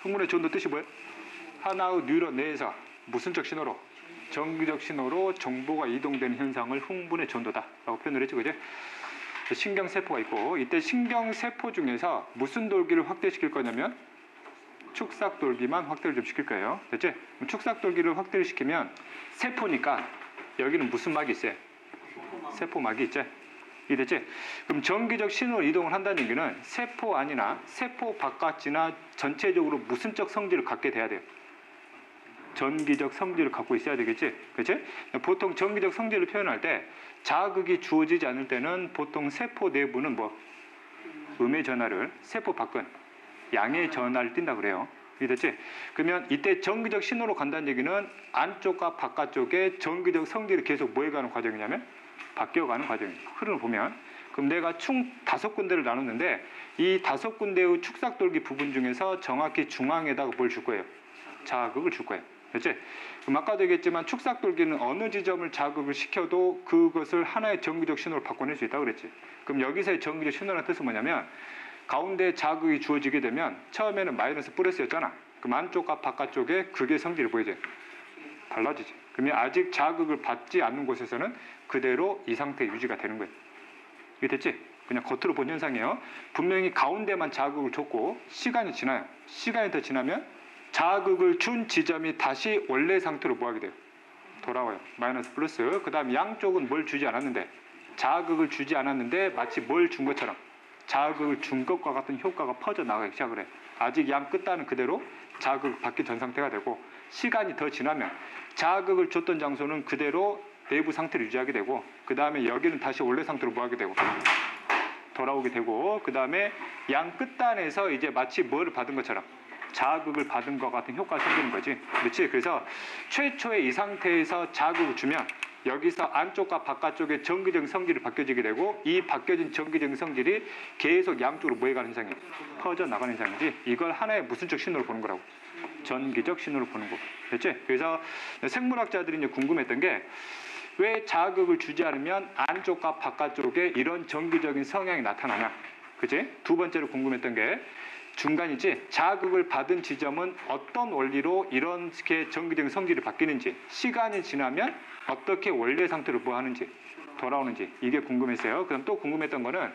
흥분의 전도 뜻이 뭐예요? 하나의 뉴런 내에서 무슨적 신호로? 정기적 신호로 정보가 이동되는 현상을 흥분의 전도다라고 표현을 했죠. 그죠? 신경세포가 있고 이때 신경세포 중에서 무슨 돌기를 확대시킬 거냐면 축삭돌기만 확대를 좀 시킬 거예요. 됐지? 축삭돌기를 확대를 시키면 세포니까 여기는 무슨 막이 있어요? 세포막이 있지? 이해됐지? 그럼 정기적 신호 이동을 한다는 얘기는 세포 안이나 세포 바깥이나 전체적으로 무슨적 성질을 갖게 돼야 돼요. 전기적 성질을 갖고 있어야 되겠지? 그치? 보통 전기적 성질을 표현할 때 자극이 주어지지 않을 때는 보통 세포 내부는 뭐 음의 전하를 세포 밖은 양의 전하를 띈다 그래요. 이해됐지? 그러면 이때 전기적 신호로 간다는 얘기는 안쪽과 바깥쪽에 전기적 성질이 계속 뭐 해가는 과정이냐면 바뀌어가는 과정이에요. 흐름을 보면 그럼 내가 총 5군데를 나눴는데 이 5군데의 축삭돌기 부분 중에서 정확히 중앙에다가 뭘 줄 거예요? 자극을 줄 거예요. 그렇지? 그럼 아까도 얘기했지만 축삭돌기는 어느 지점을 자극을 시켜도 그것을 하나의 전기적 신호로 바꿔낼 수 있다고 그랬지. 그럼 여기서의 전기적 신호라는 뜻은 뭐냐면 가운데 자극이 주어지게 되면 처음에는 마이너스 플러스였잖아. 그럼 안쪽과 바깥쪽에 극의 성질이 보이지? 달라지지. 그러면 아직 자극을 받지 않는 곳에서는 그대로 이 상태 유지가 되는 거예요. 이게 됐지? 그냥 겉으로 본 현상이에요. 분명히 가운데만 자극을 줬고 시간이 지나요. 시간이 더 지나면 자극을 준 지점이 다시 원래 상태로 뭐하게 돼요? 돌아와요. 마이너스 플러스. 그 다음 양쪽은 뭘 주지 않았는데 자극을 주지 않았는데 마치 뭘 준 것처럼 자극을 준 것과 같은 효과가 퍼져나가기 시작을 해요. 아직 양 끝단은 그대로 자극을 받기 전 상태가 되고 시간이 더 지나면 자극을 줬던 장소는 그대로 내부 상태를 유지하게 되고 그 다음에 여기는 다시 원래 상태로 뭐하게 되고 돌아오게 되고 그 다음에 양 끝단에서 이제 마치 뭐를 받은 것처럼 자극을 받은 것 같은 효과가 생기는 거지. 그렇지? 그래서 최초의 이 상태에서 자극을 주면 여기서 안쪽과 바깥쪽의 전기적인 성질이 바뀌어지게 되고 이 바뀌어진 전기적인 성질이 계속 양쪽으로 뭐해가는 현상이에요? 퍼져나가는 현상이지. 이걸 하나의 무슨적 신호로 보는 거라고. 전기적 신호로 보는 거. 됐지? 그래서 생물학자들이 이제 궁금했던 게 왜 자극을 주지 않으면 안쪽과 바깥쪽에 이런 전기적인 성향이 나타나냐. 그치? 두 번째로 궁금했던 게 중간이지 자극을 받은 지점은 어떤 원리로 이렇게 전기적인 성질이 바뀌는지 시간이 지나면 어떻게 원래 상태로 뭐 하는지 돌아오는지 이게 궁금했어요. 그럼 또 궁금했던 거는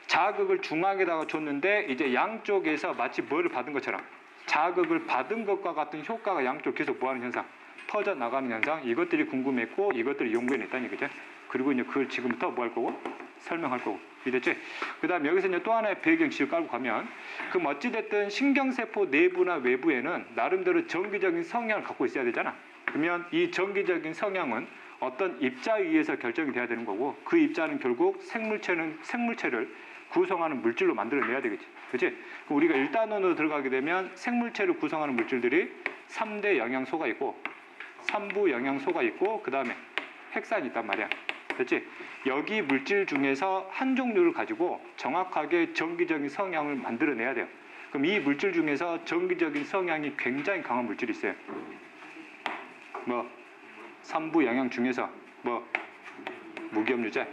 자극을 중앙에다가 줬는데 이제 양쪽에서 마치 뭐를 받은 것처럼 자극을 받은 것과 같은 효과가 양쪽 계속 뭐 하는 현상 퍼져나가는 현상 이것들이 궁금했고 이것들을 연구해냈다는 얘기죠. 그리고 이제 그걸 지금부터 뭐 할 거고 설명할 거고 이랬지? 그 다음 여기서 이제 또 하나의 배경 지을 깔고 가면 그럼 어찌됐든 신경세포 내부나 외부에는 나름대로 전기적인 성향을 갖고 있어야 되잖아. 그러면 이 전기적인 성향은 어떤 입자에 의해서 결정이 돼야 되는 거고 그 입자는 결국 생물체를 구성하는 물질로 만들어내야 되겠지. 그치? 우리가 1단원으로 들어가게 되면 생물체를 구성하는 물질들이 3대 영양소가 있고 3부 영양소가 있고 그 다음에 핵산이 있단 말이야. 됐지? 여기 물질 중에서 한 종류를 가지고 정확하게 전기적인 성향을 만들어내야 돼요. 그럼 이 물질 중에서 전기적인 성향이 굉장히 강한 물질이 있어요. 뭐 3부 영양 중에서 뭐 무기염류제.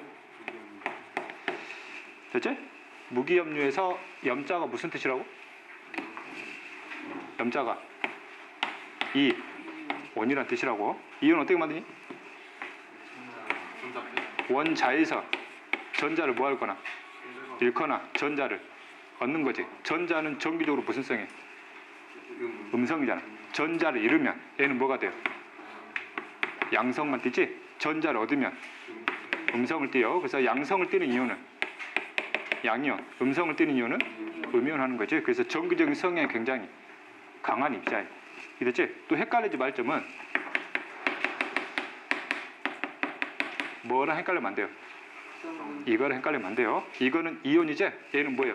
됐지? 무기염류에서 염자가 무슨 뜻이라고? 염자가 원이라는 뜻이라고. 이온 어떻게 만드니? 원자에서 전자를 뭐 할 거나 잃거나 전자를 얻는 거지. 전자는 전기적으로 무슨 성이에요? 음성이잖아. 전자를 잃으면 얘는 뭐가 돼요? 양성만 띄지? 전자를 얻으면 음성을 띄요. 그래서 양성을 띄는 이온은 양이온, 음성을 띄는 이온은 음이온 하는 거지. 그래서 전기적인 성향이 굉장히 강한 입자예요. 이랬지? 또 헷갈리지 말 점은 뭐랑 헷갈리면 안 돼요? 이거랑 헷갈리면 안 돼요. 이거는 이온이지? 얘는 뭐예요?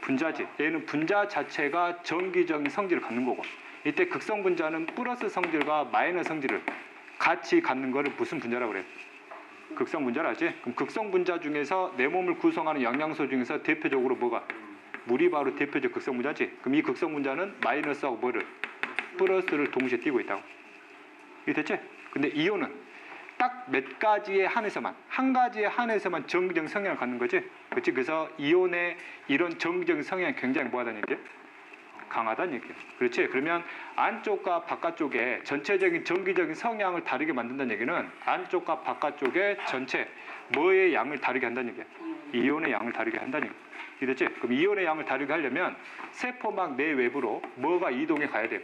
분자지. 얘는 분자 자체가 전기적인 성질을 갖는 거고 이때 극성 분자는 플러스 성질과 마이너스 성질을 같이 갖는 거를 무슨 분자라고 그래요? 극성 분자라 하지? 그럼 극성 분자 중에서 내 몸을 구성하는 영양소 중에서 대표적으로 뭐가? 물이 바로 대표적 극성 분자지? 그럼 이 극성 분자는 마이너스하고 뭐를? 플러스를 동시에 띄고 있다고. 이게 됐지? 근데 이온은 딱 몇 가지에 한해서만 한 가지에 한해서만 전기적인 성향을 갖는 거지. 그렇지? 그래서 이온의 이런 전기적인 성향이 굉장히 뭐하다는 얘기야? 강하다는 얘기예요. 그렇지? 그러면 안쪽과 바깥쪽에 전체적인 전기적인 성향을 다르게 만든다는 얘기는 안쪽과 바깥쪽에 전체 뭐의 양을 다르게 한다는 얘기예요. 이온의 양을 다르게 한다는 얘기예요. 이랬지? 그럼 이온의 양을 다르게 하려면 세포막 내외부로 뭐가 이동해 가야 돼요?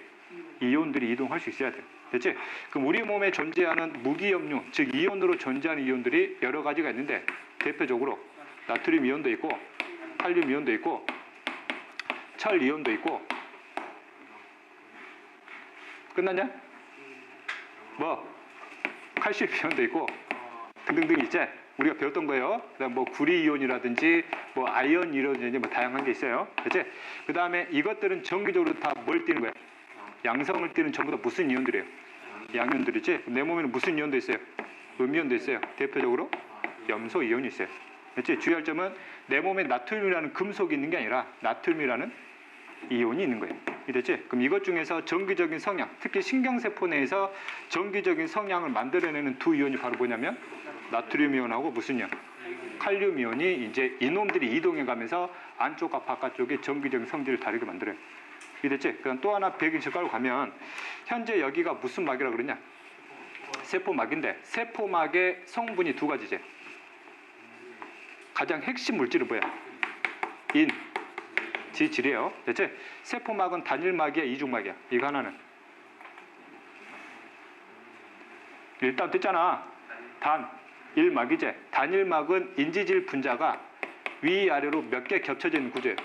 이온들이 이동할 수 있어야 돼요. 됐지? 그럼 우리 몸에 존재하는 무기염류, 즉 이온으로 존재하는 이온들이 여러 가지가 있는데 대표적으로 나트륨 이온도 있고 칼륨 이온도 있고 철 이온도 있고 끝났냐? 뭐 칼슘 이온도 있고 등등등 있지? 우리가 배웠던 거예요. 그다음 뭐 구리 이온이라든지 뭐 아이언 이온이라든지 뭐 다양한 게 있어요. 됐지? 그 다음에 이것들은 정기적으로 다 뭘 띠는 거예요? 양성을 띠는 전부 다 무슨 이온들이에요? 양이온들이지? 내 몸에는 무슨 이온도 있어요? 음이온도 있어요. 대표적으로 염소 이온이 있어요. 됐지? 주의할 점은 내 몸에 나트륨이라는 금속이 있는 게 아니라 나트륨이라는 이온이 있는 거예요. 이랬지? 그럼 이것 중에서 전기적인 성향, 특히 신경세포 내에서 전기적인 성향을 만들어내는 두 이온이 바로 뭐냐면 나트륨 이온하고 무슨 이온? 칼륨 이온이 이제 이놈들이 이동해 가면서 안쪽과 바깥쪽의 전기적인 성질을 다르게 만들어요. 이랬지? 그럼 또 하나 배기실가로 가면 현재 여기가 무슨 막이라고 그러냐? 세포막인데 세포막의 성분이 두 가지지. 가장 핵심 물질은 뭐야? 인, 지질이에요. 됐지? 세포막은 단일막이야, 이중막이야? 이거 하나는. 일단 됐잖아. 단일막이지. 단일막은 인지질 분자가 위아래로 몇 개 겹쳐져 있는 구조예요.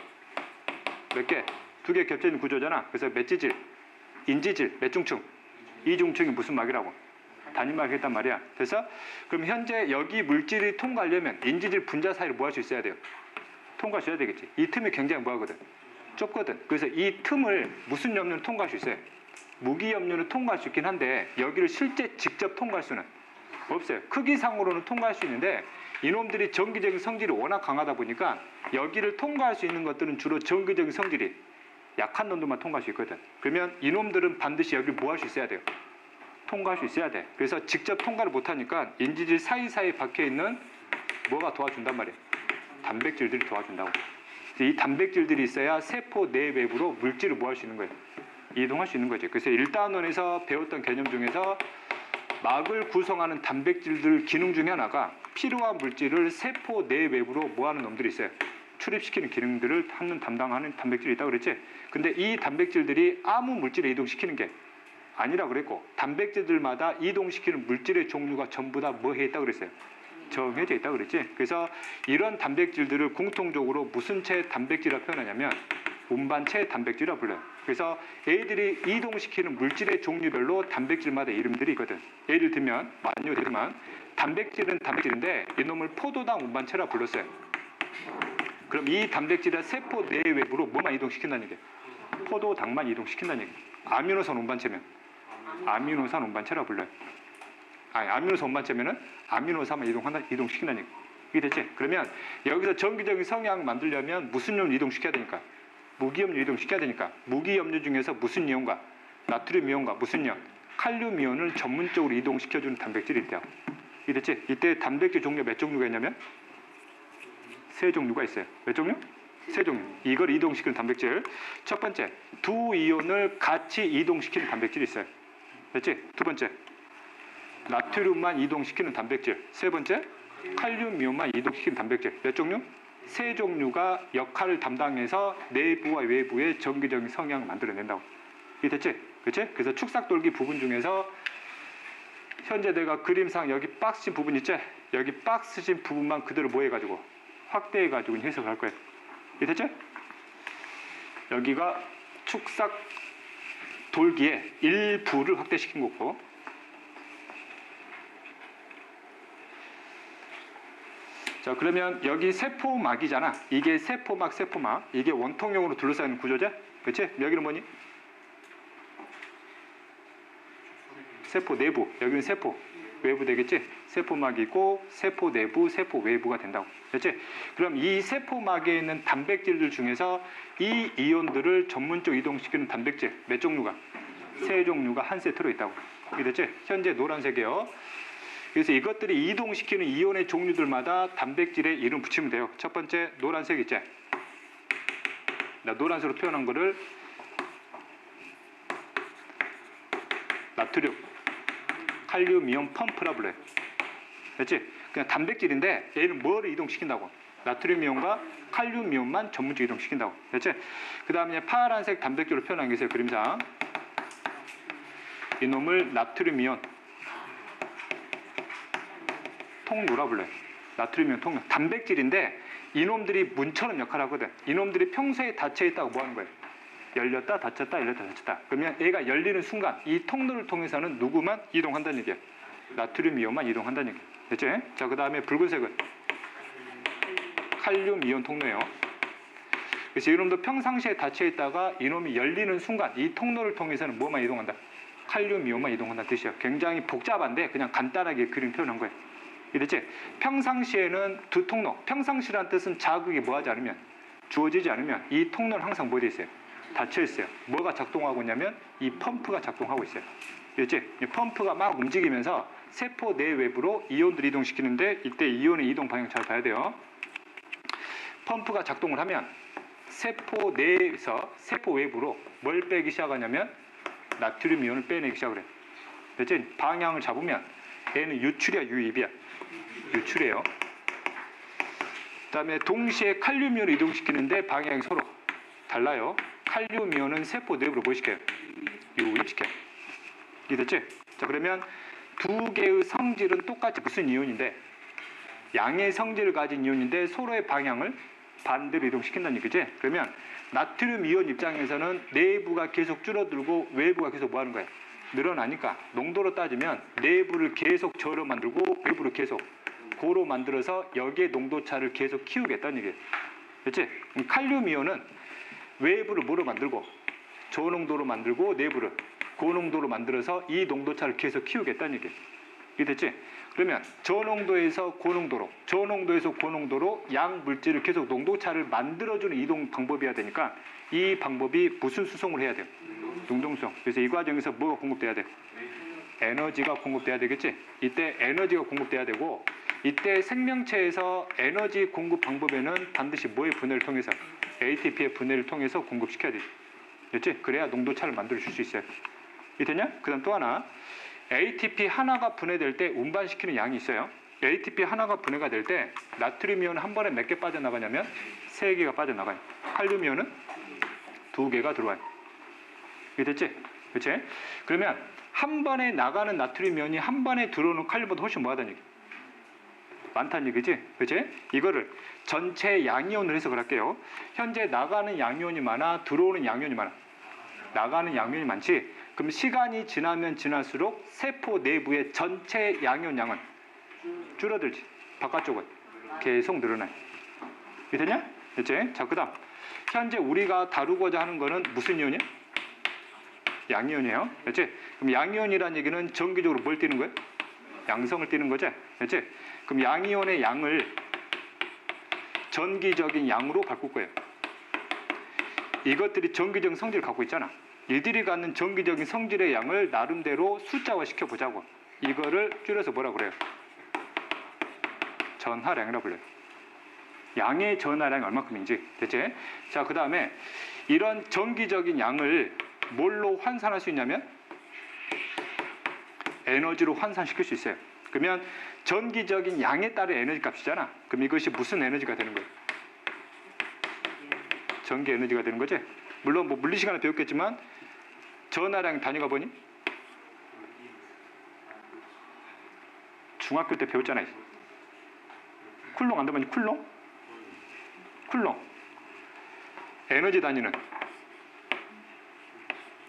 몇 개? 두 개 겹쳐 있는 구조잖아. 그래서 몇 지질? 인지질, 몇 중층? 이중층이 무슨 막이라고? 단일막이 있단 말이야. 그래서 그럼 현재 여기 물질이 통과하려면 인지질 분자 사이를 뭐 할 수 있어야 돼요? 통과할 수 있어야 되겠지. 이 틈이 굉장히 뭐하거든? 좁거든. 그래서 이 틈을 무슨 염료는 통과할 수 있어요? 무기 염료는 통과할 수 있긴 한데 여기를 실제 직접 통과할 수는 없어요. 크기상으로는 통과할 수 있는데 이놈들이 전기적인 성질이 워낙 강하다 보니까 여기를 통과할 수 있는 것들은 주로 전기적인 성질이 약한 놈들만 통과할 수 있거든. 그러면 이놈들은 반드시 여기를 뭐 할 수 있어야 돼요? 통과할 수 있어야 돼. 그래서 직접 통과를 못하니까 인지질 사이사이에 박혀있는 뭐가 도와준단 말이에요? 단백질들이 도와준다고. 이 단백질들이 있어야 세포 내외부로 물질을 뭐 할 수 있는 거예요? 이동할 수 있는 거지. 그래서 1단원에서 배웠던 개념 중에서 막을 구성하는 단백질들 기능 중에 하나가 필요한 물질을 세포 내외부로 뭐 하는 놈들이 있어요? 출입시키는 기능들을 담당하는 단백질이 있다고 그랬지? 근데 이 단백질들이 아무 물질을 이동시키는 게 아니라 그랬고 단백질들마다 이동시키는 물질의 종류가 전부 다 뭐 해 있다고 그랬어요? 정해져 있다고 그랬지? 그래서 이런 단백질들을 공통적으로 무슨 체 단백질이라고 표현하냐면 운반체 단백질이라고 불러요. 그래서 얘들이 이동시키는 물질의 종류별로 단백질마다 이름들이 있거든. 예를 들면 많이 되지만 단백질은 단백질인데 이놈을 포도당 운반체라고 불렀어요. 그럼 이 단백질의 세포 내외부로 뭐만 이동시킨다는 얘기예요? 포도당만 이동시킨다는 얘기예요. 아미노산 운반체면 아미노산 운반체라고 불러요. 아니, 아미노산 운반체면은 아미노산만 이동시킨다는 얘기예요. 이게 됐지? 그러면 여기서 전기적인 성향 만들려면 무슨 염료 이동시켜야 되니까? 무기염료 이동시켜야 되니까 무기염료 중에서 무슨 이온과 나트륨 이온과 무슨 이온? 칼륨 이온을 전문적으로 이동시켜주는 단백질이 있대요. 이게 됐지? 이때 단백질 종류 몇 종류가 있냐면 세 종류가 있어요. 몇 종류? 세 종류. 이걸 이동시키는 단백질. 첫 번째, 두 이온을 같이 이동시키는 단백질이 있어요. 됐지? 두 번째, 나트륨만 이동시키는 단백질. 세 번째, 칼륨 이온만 이동시키는 단백질. 몇 종류? 세 종류가 역할을 담당해서 내부와 외부의 전기적인 성향을 만들어낸다고. 이게 됐지? 그치? 그래서 축삭돌기 부분 중에서 현재 내가 그림상 여기 박스신 부분 있지? 여기 박스신 부분만 그대로 뭐 해가지고 확대해가지고 해석을 할 거예요. 이게 됐지? 여기가 축삭돌기의 일부를 확대시킨 거고 자 그러면 여기 세포막이잖아. 이게 세포막 이게 원통형으로 둘러싸이는 구조죠? 그치? 여기는 뭐니? 세포 내부. 여기는 세포 외부 되겠지? 세포막이고 세포 내부, 세포 외부가 된다고. 그렇지? 그럼 이 세포막에 있는 단백질들 중에서 이 이온들을 전문적으로 이동시키는 단백질 몇 종류가? 세 종류가 한 세트로 있다고. 이해됐지? 현재 노란색이요. 그래서 이것들이 이동시키는 이온의 종류들마다 단백질에 이름 붙이면 돼요. 첫 번째 노란색 있지? 나 노란색으로 표현한 거를 나트륨, 칼륨 이온 펌프라 불러요. 됐지? 그냥 단백질인데 얘는 뭐를 이동시킨다고? 나트륨 이온과 칼륨 이온만 전문적으로 이동시킨다고. 됐지? 그 다음에 파란색 단백질로 표현한 게 있어요. 그림상. 이놈을 나트륨 이온 통로라 불러요. 나트륨 이온 통로. 단백질인데 이놈들이 문처럼 역할을 하거든. 이놈들이 평소에 닫혀 있다고 뭐 하는 거예요? 열렸다 닫혔다 열렸다 닫혔다. 그러면 얘가 열리는 순간 이 통로를 통해서는 누구만 이동한다는 얘기예요. 나트륨 이온만 이동한다는 얘기예요. 됐지? 자, 그 다음에 붉은색은 칼륨 이온 통로예요. 그래서 이놈도 평상시에 닫혀 있다가 이놈이 열리는 순간 이 통로를 통해서는 뭐만 이동한다? 칼륨 이온만 이동한다는 뜻이에요. 굉장히 복잡한데 그냥 간단하게 그림 표현한 거예요. 이랬지? 평상시에는 두 통로. 평상시라는 뜻은 자극이 뭐하지 않으면, 주어지지 않으면 이 통로는 항상 뭐 돼 있어요? 닫혀 있어요. 뭐가 작동하고 있냐면 이 펌프가 작동하고 있어요. 이랬지? 이 펌프가 막 움직이면서 세포 내외부로 이온들을 이동시키는데 이때 이온의 이동 방향 잘 봐야 돼요. 펌프가 작동을 하면 세포 내에서 세포 외부로 뭘 빼기 시작하냐면 나트륨 이온을 빼내기 시작을 해요. 됐지? 방향을 잡으면 얘는 유출이야, 유입이야? 유출이에요. 그 다음에 동시에 칼륨 이온을 이동시키는데 방향이 서로 달라요. 칼륨 이온은 세포 내부로 뭐 시켜요? 유입시켜요. 이해됐지? 자, 그러면 두 개의 성질은 똑같이 무슨 이온인데 양의 성질을 가진 이온인데 서로의 방향을 반대로 이동시킨다는 얘기지? 그러면 나트륨 이온 입장에서는 내부가 계속 줄어들고 외부가 계속 뭐 하는 거야? 늘어나니까 농도로 따지면 내부를 계속 저로 만들고 외부를 계속 고로 만들어서 여기에 농도 차를 계속 키우겠다는 얘기예요. 그렇지? 칼륨 이온은 외부를 뭐로 만들고 저농도로 만들고 내부를 고농도로 만들어서 이 농도 차를 계속 키우겠다는 얘기예요. 이해됐지? 그러면 저농도에서 고농도로, 저농도에서 고농도로 양 물질을 계속 농도차를 만들어주는 이동 방법이어야 되니까 이 방법이 무슨 수송을 해야 돼요? 능동수송. 그래서 이 과정에서 뭐가 공급돼야 돼? 에너지가 공급돼야 되겠지? 이때 에너지가 공급돼야 되고 이때 생명체에서 에너지 공급 방법에는 반드시 뭐의 분해를 통해서? ATP의 분해를 통해서 공급시켜야 돼. 그렇지? 그래야 농도차를 만들어줄 수 있어요. 이해되냐? 그 다음 또 하나. ATP 하나가 분해될 때 운반시키는 양이 있어요. ATP 하나가 분해가 될 때 나트륨 이온은 한 번에 몇 개 빠져나가냐면 3개가 빠져나가요. 칼륨 이온은 2개가 들어와요. 이해됐지? 그렇지? 그러면 한 번에 나가는 나트륨 이온이 한 번에 들어오는 칼륨보다 훨씬 뭐하다는 얘기? 많다는 얘기지? 그렇지? 이거를 전체 양이온을 해석을 할게요. 현재 나가는 양이온이 많아? 들어오는 양이온이 많아? 나가는 양이온이 많지? 그럼 시간이 지나면 지날수록 세포 내부의 전체 양이온 양은 줄어들지. 바깥쪽은 계속 늘어나요. 이해되냐? 됐지? 자, 그 다음 현재 우리가 다루고자 하는 거는 무슨 이온이야? 양이온이에요. 됐지? 그럼 양이온이라는 얘기는 정기적으로 뭘 띠는 거예요? 양성을 띠는 거지? 됐지? 그럼 양이온의 양을 전기적인 양으로 바꿀 거예요. 이것들이 전기적인 성질을 갖고 있잖아. 이들이 갖는 전기적인 성질의 양을 나름대로 숫자화 시켜보자고. 이거를 줄여서 뭐라 그래요? 전하량이라고 불러요. 양의 전하량이 얼마큼인지. 됐지? 자, 그 다음에 이런 전기적인 양을 뭘로 환산할 수 있냐면 에너지로 환산시킬 수 있어요. 그러면 전기적인 양에 따른 에너지 값이잖아. 그럼 이것이 무슨 에너지가 되는 거예요? 전기 에너지가 되는 거지? 물론 뭐 물리 시간에 배웠겠지만 전하량 단위가 뭐니? 중학교 때 배웠잖아요. 쿨롱 안 들어봤니? 쿨롱? 쿨롱. 에너지 단위는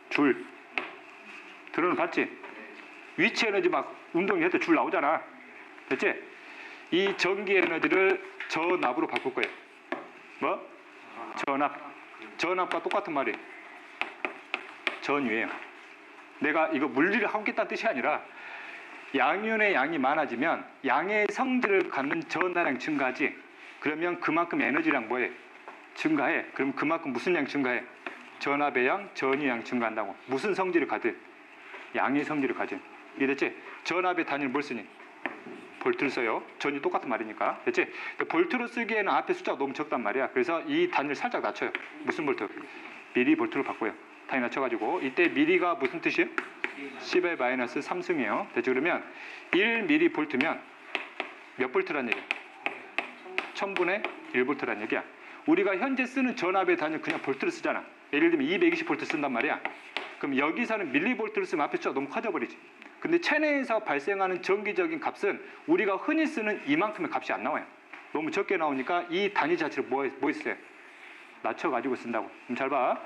줄. 들어는 봤지? 위치 에너지 막 운동할 때 줄 나오잖아. 됐지? 이 전기 에너지를 전압으로 바꿀 거예요. 뭐? 전압. 전압과 똑같은 말이에요. 전유예요. 내가 이거 물리를 하겠다는 뜻이 아니라 양이온의 양이 많아지면 양의 성질을 갖는 전하량 증가하지. 그러면 그만큼 에너지량 뭐해? 증가해. 그럼 그만큼 무슨 양 증가해? 전압의 양, 전유 양 증가한다고. 무슨 성질을 가든 양의 성질을 가진. 이해됐지? 전압의 단위를 뭘 쓰니? 볼트를 써요. 전이 똑같은 말이니까. 됐지? 볼트로 쓰기에는 앞에 숫자가 너무 적단 말이야. 그래서 이 단위를 살짝 낮춰요. 무슨 볼트? 미리 볼트로 바꿔요. 단위 낮춰가지고 이때 미리가 무슨 뜻이에요? 10의 마이너스 3승이에요. 됐죠? 그러면 1mV면 몇 볼트란 얘기야? 1000분의 1볼트란 얘기야. 우리가 현재 쓰는 전압의 단위 그냥 볼트를 쓰잖아. 예를 들면 220볼트 쓴단 말이야. 그럼 여기서는 밀리볼트를 쓰면 앞에 숫자가 너무 커져버리지. 근데 체내에서 발생하는 전기적인 값은 우리가 흔히 쓰는 이만큼의 값이 안 나와요. 너무 적게 나오니까 이 단위 자체를 뭐 있어요? 낮춰가지고 쓴다고. 그럼 잘 봐.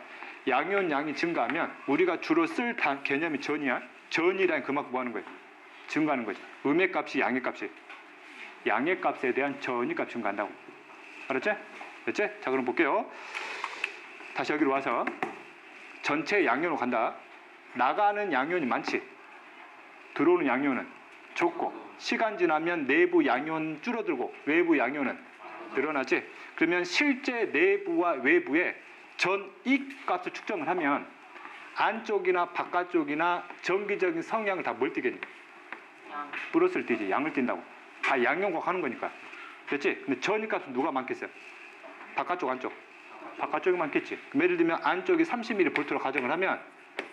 양이온 양이 증가하면 우리가 주로 쓸 개념이 전이야. 전이란 그만큼 뭐 하는 거예요? 증가하는 거지. 음의 값이 양의 값이. 양의 값에 대한 전이 값이 증가한다고. 알았지? 됐지? 자, 그럼 볼게요. 다시 여기로 와서 전체 양이온으로 간다. 나가는 양이온이 많지. 들어오는 양이온은 적고, 시간 지나면 내부 양이온 줄어들고 외부 양이온은 늘어나지. 그러면 실제 내부와 외부의 전익 값을 측정을 하면 안쪽이나 바깥쪽이나 전기적인 성향을 다 뭘 띠겠니? 플러스를 띠지. 양을 띈다고. 다 양용각 하는 거니까. 됐지? 근데 전익 값은 누가 많겠어요? 바깥쪽, 안쪽. 바깥쪽이 많겠지. 예를 들면 안쪽이 30mV로 가정을 하면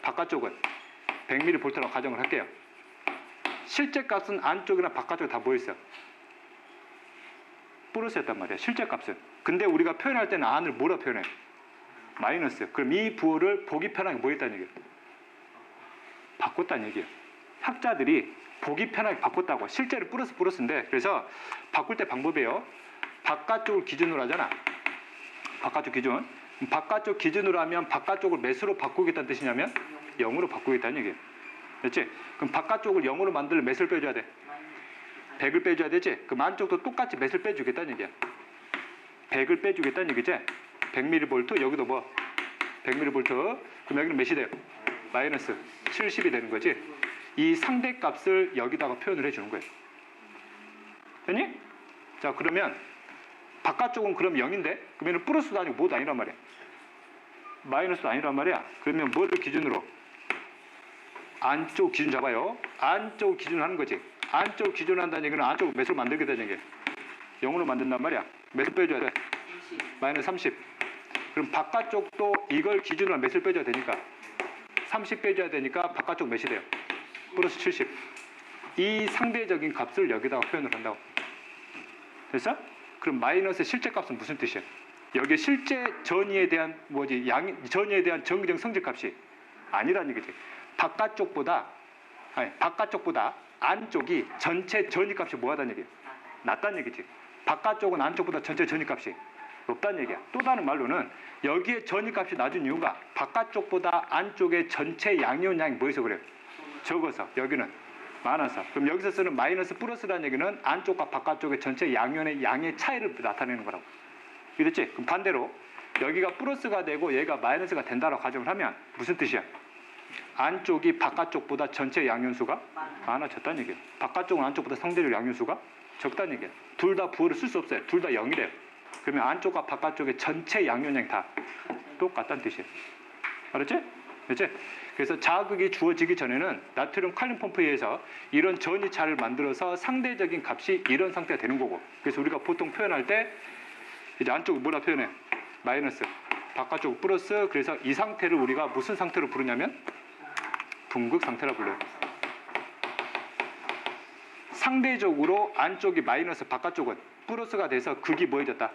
바깥쪽은 100mV로 가정을 할게요. 실제 값은 안쪽이나 바깥쪽에 다 뭐 있어요? 플러스였단 말이야. 실제 값은. 근데 우리가 표현할 때는 안을 뭐라 표현해? 마이너스. 그럼 이 부호를 보기 편하게 뭐 했다는 얘기예요? 바꿨다는 얘기예요. 학자들이 보기 편하게 바꿨다고. 실제로 플러스인데, 그래서 바꿀 때 방법이에요. 바깥쪽을 기준으로 하잖아. 바깥쪽 기준. 바깥쪽 기준으로 하면 바깥쪽을 몇으로 바꾸겠다는 뜻이냐면 0으로 바꾸겠다는 얘기예요. 됐지? 그럼 바깥쪽을 0으로 만들면 몇을 빼줘야 돼? 100을 빼줘야 되지? 그럼 안쪽도 똑같이 몇을 빼주겠다는 얘기야. 100을 빼주겠다는 얘기지? 100mV, 여기도 뭐? 100mV. 그럼 여기는 몇이 돼요? 마이너스 70이 되는 거지? 이 상대값을 여기다가 표현을 해주는 거예요. 됐니? 자, 그러면 바깥쪽은 그럼 0인데 그러면 플러스도 아니고 뭐도 아니란 말이야. 마이너스도 아니란 말이야. 그러면 뭐를 기준으로? 안쪽 기준 잡아요. 안쪽 기준 하는 거지. 안쪽 기준 한다는 얘기는 안쪽을 몇으로 만들겠다는 얘기야. 0으로 만든단 말이야. 몇을 빼줘야 돼? 마이너스 30. 그럼 바깥쪽도 이걸 기준으로 몇을 빼줘야 되니까 30 빼줘야 되니까 바깥쪽 몇이 돼요? 플러스 70. 이 상대적인 값을 여기다가 표현을 한다고. 됐어? 그럼 마이너스 실제 값은 무슨 뜻이야? 여기 실제 전이에 대한 전이에 대한 전기적 성질값이 아니라는 얘기지. 바깥쪽보다 안쪽이 전체 전이값이 뭐하다는 얘기야? 낮다는 얘기지. 바깥쪽은 안쪽보다 전체 전이값이 높다는 얘기야. 또 다른 말로는 여기에 전이값이 낮은 이유가 바깥쪽보다 안쪽의 전체 양이온 양이 뭐해서 그래요? 적어서. 여기는 많아서. 그럼 여기서 쓰는 마이너스 플러스라는 얘기는 안쪽과 바깥쪽의 전체 양이온의 양의 차이를 나타내는 거라고. 이랬지? 그럼 반대로 여기가 플러스가 되고 얘가 마이너스가 된다라고 가정을 하면 무슨 뜻이야? 안쪽이 바깥쪽보다 전체 양이온수가 많아졌다는 얘기예요. 바깥쪽은 안쪽보다 상대적 양이온수가 적다는 얘기예요. 둘 다 부호를 쓸 수 없어요. 둘 다 0이래요. 그러면 안쪽과 바깥쪽의 전체 양이온량이 다 똑같다는 뜻이에요. 알았지? 됐지? 그래서 자극이 주어지기 전에는 나트륨 칼륨 펌프에 의해서 이런 전이차를 만들어서 상대적인 값이 이런 상태가 되는 거고, 그래서 우리가 보통 표현할 때 이제 안쪽을 뭐라 표현해? 마이너스, 바깥쪽 플러스. 그래서 이 상태를 우리가 무슨 상태로 부르냐면 붕극 상태라 불러요. 상대적으로 안쪽이 마이너스, 바깥쪽은 플러스가 돼서 극이 뭐해졌다?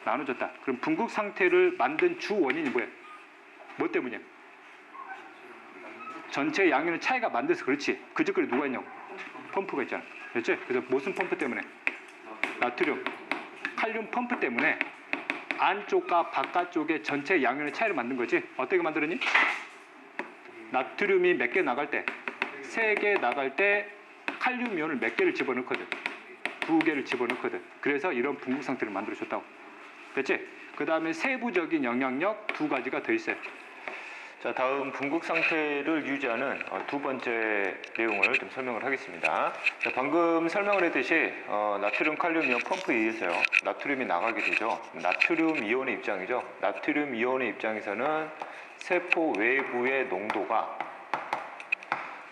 나눠졌다. 그럼 붕극 상태를 만든 주 원인이 뭐야? 뭐 때문이야? 전체 양이온의 차이가 만들어서 그렇지. 그 짓거리 누가 있냐고? 펌프가 있잖아. 그렇지? 그래서 무슨 펌프 때문에? 나트륨 칼륨 펌프 때문에 안쪽과 바깥쪽의 전체 양이온의 차이를 만든 거지. 어떻게 만들었니? 나트륨이 몇 개 나갈 때? 3개 나갈 때 칼륨 이온을 몇 개를 집어넣거든? 2개를 집어넣거든. 그래서 이런 붕극 상태를 만들어줬다고. 됐지? 그 다음에 세부적인 영향력 2가지가 더 있어요. 자, 다음 붕극 상태를 유지하는 두 번째 내용을 좀 설명을 하겠습니다. 자, 방금 설명을 했듯이 나트륨 칼륨 이온 펌프에 의해서요, 나트륨이 나가게 되죠. 나트륨 이온의 입장이죠. 나트륨 이온의 입장에서는 세포 외부의 농도가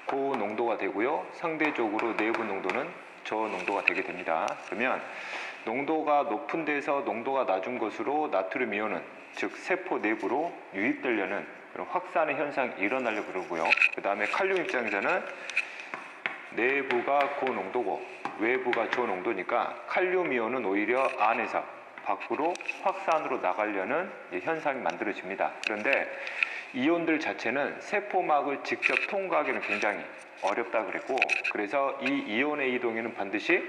고농도가 되고요, 상대적으로 내부 농도는 저농도가 되게 됩니다. 그러면 농도가 높은 데서 농도가 낮은 것으로 나트륨 이온은, 즉 세포 내부로 유입되려는 그럼 확산의 현상이 일어나려고 그러고요. 그 다음에 칼륨 입장에서는 내부가 고농도고 외부가 저농도니까 칼륨 이온은 오히려 안에서 밖으로 확산으로 나가려는 현상이 만들어집니다. 그런데 이온들 자체는 세포막을 직접 통과하기는 굉장히 어렵다 그랬고, 그래서 이 이온의 이동에는 반드시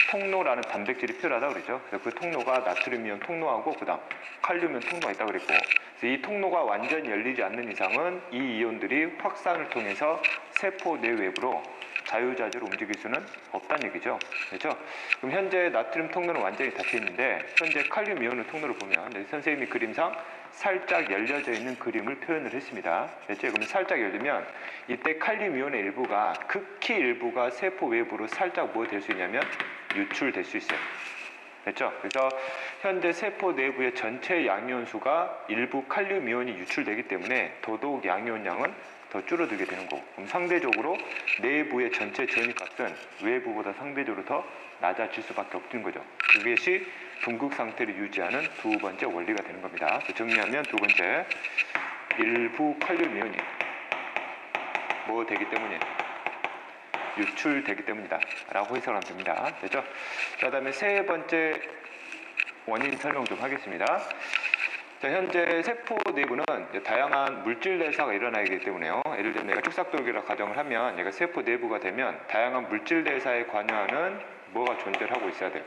통로라는 단백질이 필요하다 그랬죠. 그래서 그 통로가 나트륨 이온 통로하고 그다음 칼륨 이온 통로가 있다 그랬고, 그래서 이 통로가 완전히 열리지 않는 이상은 이 이온들이 확산을 통해서 세포 내외부로 자유자재로 움직일 수는 없다는 얘기죠. 그렇죠? 그럼 현재 나트륨 통로는 완전히 닫혀 있는데 현재 칼륨 이온의 통로를 보면 선생님이 그림상 살짝 열려져 있는 그림을 표현을 했습니다. 됐죠? 그러면 살짝 열리면 이때 칼륨 이온의 일부가 극히 일부가 세포 외부로 살짝 뭐 될 수 있냐면 유출될 수 있어요. 됐죠? 그래서 현재 세포 내부의 전체 양이온 수가 일부 칼륨 이온이 유출되기 때문에 더더욱 양이온 양은 더 줄어들게 되는 거고, 그럼 상대적으로 내부의 전체 전위값은 외부보다 상대적으로 더 낮아질 수밖에 없는 거죠. 그것이 둥극 상태를 유지하는 두 번째 원리가 되는 겁니다. 정리하면 두 번째, 일부 칼륨 이온이 뭐 되기 때문에 유출되기 때문이다 라고 해석하면 됩니다. 됐죠? 그 다음에 세 번째 원인 설명 좀 하겠습니다. 자, 현재 세포 내부는 다양한 물질 대사가 일어나기 때문에요. 예를 들면 내가 축삭돌기라 가정을 하면 얘가 세포 내부가 되면 다양한 물질 대사에 관여하는 뭐가 존재하고 있어야 돼요.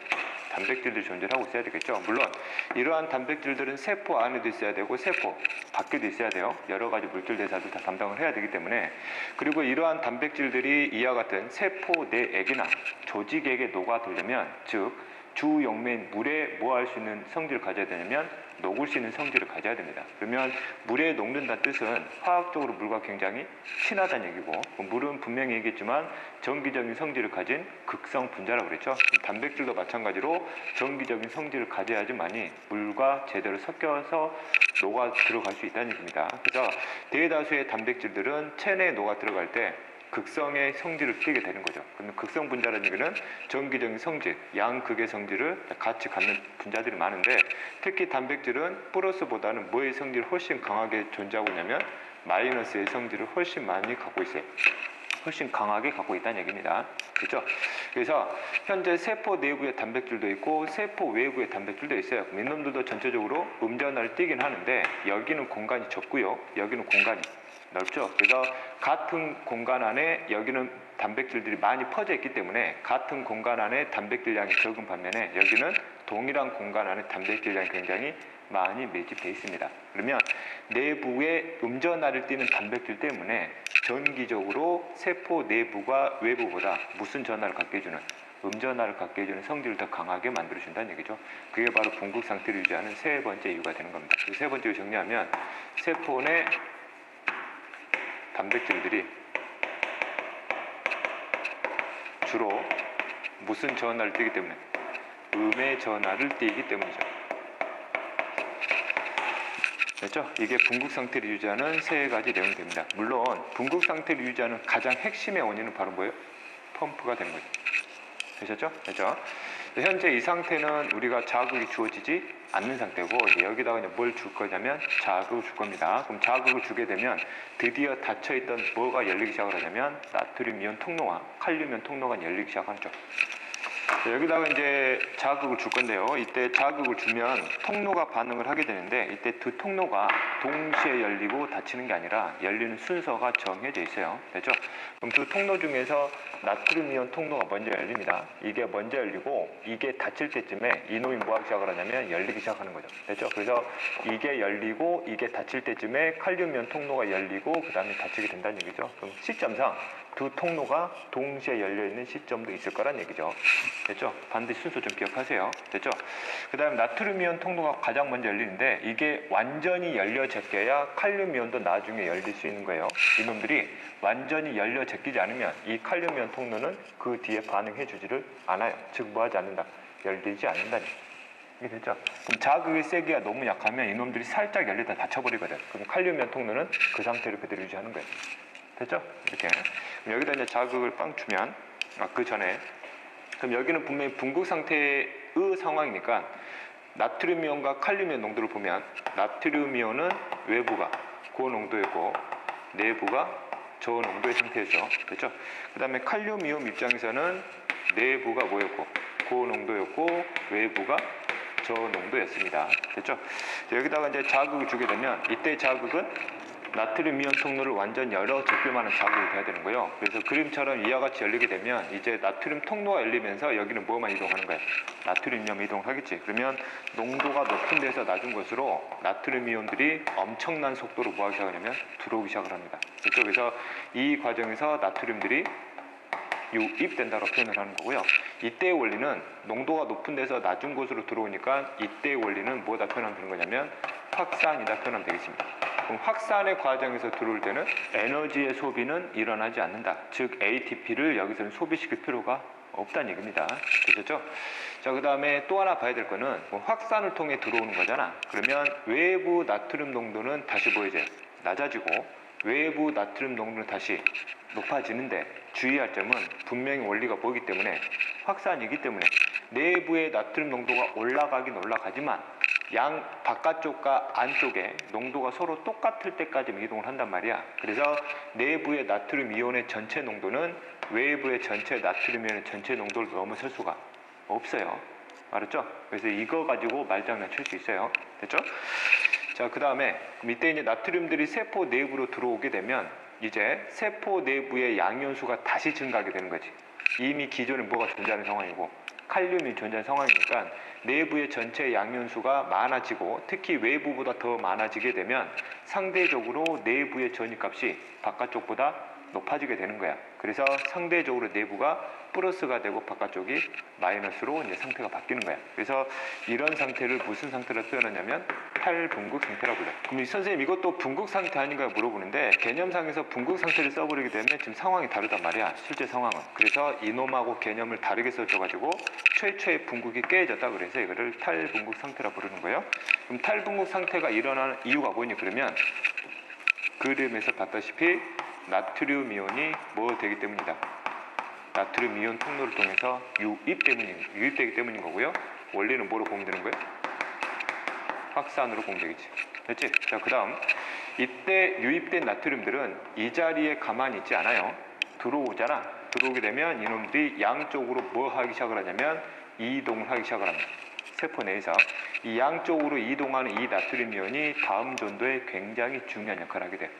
단백질들이 존재하고 있어야 되겠죠. 물론 이러한 단백질들은 세포 안에도 있어야 되고 세포 밖에도 있어야 돼요. 여러 가지 물질 대사도 다 담당을 해야 되기 때문에, 그리고 이러한 단백질들이 이와 같은 세포 내액이나 조직액에 녹아들려면, 즉 주용매인 물에 뭐 할 수 있는 성질을 가져야 되냐면 녹을 수 있는 성질을 가져야 됩니다. 그러면 물에 녹는다는 뜻은 화학적으로 물과 굉장히 친하다는 얘기고, 물은 분명히 얘기했지만 전기적인 성질을 가진 극성 분자라고 그랬죠. 단백질도 마찬가지로 전기적인 성질을 가져야지만이 물과 제대로 섞여서 녹아 들어갈 수 있다는 얘기입니다. 그래서 대다수의 단백질들은 체내에 녹아 들어갈 때 극성의 성질을 띠게 되는 거죠. 그러면 극성 분자라는 얘기는 전기적인 성질, 양극의 성질을 같이 갖는 분자들이 많은데, 특히 단백질은 플러스보다는 뭐의 성질을 훨씬 강하게 존재하고 있냐면 마이너스의 성질을 훨씬 많이 갖고 있어요. 훨씬 강하게 갖고 있다는 얘기입니다. 그렇죠? 그래서 현재 세포 내부의 단백질도 있고 세포 외부의 단백질도 있어요. 이놈들도 전체적으로 음전화를 띠긴 하는데 여기는 공간이 좁고요, 여기는 공간이 넓죠. 그래서 같은 공간 안에 여기는 단백질들이 많이 퍼져 있기 때문에 같은 공간 안에 단백질량이 적은 반면에 여기는 동일한 공간 안에 단백질량이 굉장히 많이 밀집되어 있습니다. 그러면 내부에 음전화를 띠는 단백질 때문에 전기적으로 세포 내부가 외부보다 무슨 전하를 갖게 해주는, 음전화를 갖게 해주는 성질을 더 강하게 만들어준다는 얘기죠. 그게 바로 붕극 상태를 유지하는 세 번째 이유가 되는 겁니다. 세 번째로 정리하면 세포 내 단백질들이 주로 무슨 전하를 띠기 때문에? 음의 전하를 띠기 때문이죠. 됐죠? 이게 붕극 상태를 유지하는 세 가지 내용이 됩니다. 물론 붕극 상태를 유지하는 가장 핵심의 원인은 바로 뭐예요? 펌프가 되는 거죠. 되셨죠? 됐죠? 현재 이 상태는 우리가 자극이 주어지지 않는 상태고, 여기다가 이제 뭘 줄 거냐면 자극을 줄 겁니다. 그럼 자극을 주게 되면 드디어 닫혀있던 뭐가 열리기 시작을 하냐면 나트륨 이온 통로와 칼륨 이온 통로가 열리기 시작하죠. 여기다가 이제 자극을 줄 건데요. 이때 자극을 주면 통로가 반응을 하게 되는데, 이때 두 통로가 동시에 열리고 닫히는 게 아니라 열리는 순서가 정해져 있어요. 됐죠? 그럼 두 통로 중에서 나트륨 이온 통로가 먼저 열립니다. 이게 먼저 열리고 이게 닫힐 때쯤에 이놈이 뭐 하기 시작을 하냐면 열리기 시작하는 거죠. 됐죠? 그래서 이게 열리고 이게 닫힐 때쯤에 칼륨 이온 통로가 열리고 그 다음에 닫히게 된다는 얘기죠. 그럼 시점상 두 통로가 동시에 열려있는 시점도 있을 거란 얘기죠. 됐죠? 반드시 순서 좀 기억하세요. 됐죠? 그 다음에 나트륨 이온 통로가 가장 먼저 열리는데 이게 완전히 열려 제껴야 칼륨 이온도 나중에 열릴 수 있는 거예요. 이놈들이 완전히 열려 제끼지 않으면 이 칼륨 이온 통로는 그 뒤에 반응해 주지를 않아요. 즉 뭐하지 않는다? 열리지 않는다니. 이게 됐죠? 그럼 자극의 세기가 너무 약하면 이놈들이 살짝 열리다 닫혀버리거든. 그럼 칼륨 이온 통로는 그 상태를 그대로 유지하는 거예요. 됐죠? 이렇게. 여기다 이제 자극을 빵 주면, 그 전에, 그럼 여기는 분명히 붕극 상태의 상황이니까 나트륨 이온과 칼륨 이온 농도를 보면 나트륨 이온은 외부가 고농도였고 내부가 저농도의 상태였죠. 그렇죠? 그 다음에 칼륨 이온 입장에서는 내부가 뭐였고 고농도였고 외부가 저농도였습니다. 됐죠? 여기다가 이제 자극을 주게 되면 이때 자극은 나트륨 이온 통로를 완전 열어 제낄 만한 자극이 돼야 되는 거예요. 그래서 그림처럼 이와 같이 열리게 되면 이제 나트륨 통로가 열리면서 여기는 뭐만 이동하는 거예요? 나트륨 이온이 이동하겠지. 그러면 농도가 높은 데서 낮은 곳으로 나트륨 이온들이 엄청난 속도로 뭐하기 시작하냐면 들어오기 시작을 합니다. 그렇죠? 그래서 이 과정에서 나트륨들이 유입된다고 표현을 하는 거고요. 이때의 원리는 농도가 높은 데서 낮은 곳으로 들어오니까 이때의 원리는 뭐다 표현하면 되는 거냐면 확산이다 표현하면 되겠습니다. 그럼 확산의 과정에서 들어올 때는 에너지의 소비는 일어나지 않는다. 즉 ATP를 여기서는 소비시킬 필요가 없다는 얘기입니다. 되셨죠? 자, 그 다음에 또 하나 봐야 될 거는 확산을 통해 들어오는 거잖아. 그러면 외부 나트륨 농도는 다시 보이죠? 낮아지고 외부 나트륨 농도는 다시 높아지는데 주의할 점은 분명히 원리가 보이기 때문에 확산이기 때문에 내부의 나트륨 농도가 올라가긴 올라가지만 양 바깥쪽과 안쪽에 농도가 서로 똑같을 때까지 이동을 한단 말이야. 그래서 내부의 나트륨 이온의 전체 농도는 외부의 전체 나트륨 이온의 전체 농도를 넘어설 수가 없어요. 알았죠? 그래서 이거 가지고 말장난 칠 수 있어요. 됐죠? 자, 그 다음에 이때 이제 나트륨들이 세포 내부로 들어오게 되면 이제 세포 내부의 양이온수가 다시 증가하게 되는 거지. 이미 기존에 뭐가 존재하는 상황이고 칼륨이 존재하는 상황이니까 내부의 전체 양이온수가 많아지고 특히 외부보다 더 많아지게 되면 상대적으로 내부의 전위값이 바깥쪽보다 높아지게 되는 거야. 그래서 상대적으로 내부가 플러스가 되고 바깥쪽이 마이너스로 이제 상태가 바뀌는 거야. 그래서 이런 상태를 무슨 상태로 표현하냐면 탈분극 상태라고 불러요. 그럼 선생님 이것도 분극 상태 아닌가 물어보는데 개념상에서 분극 상태를 써버리게 되면 지금 상황이 다르단 말이야. 실제 상황은. 그래서 이놈하고 개념을 다르게 써줘가지고 최초의 분극이 깨졌다 그래서 이거를 탈분극 상태라 부르는 거예요. 그럼 탈분극 상태가 일어나는 이유가 뭐니? 그러면 그림에서 봤다시피 나트륨 이온이 뭐 되기 때문이다. 나트륨 이온 통로를 통해서 유입되기 때문인 거고요. 원리는 뭐로 보면 되는 거예요? 확산으로 보면 되겠지. 됐지? 자, 그 다음 이때 유입된 나트륨들은 이 자리에 가만히 있지 않아요. 들어오잖아. 들어오게 되면 이놈들이 양쪽으로 뭐 하기 시작을 하냐면 이동을 하기 시작을 합니다. 세포 내에서 이 양쪽으로 이동하는 이 나트륨 이온이 다음 전도에 굉장히 중요한 역할을 하게 돼요.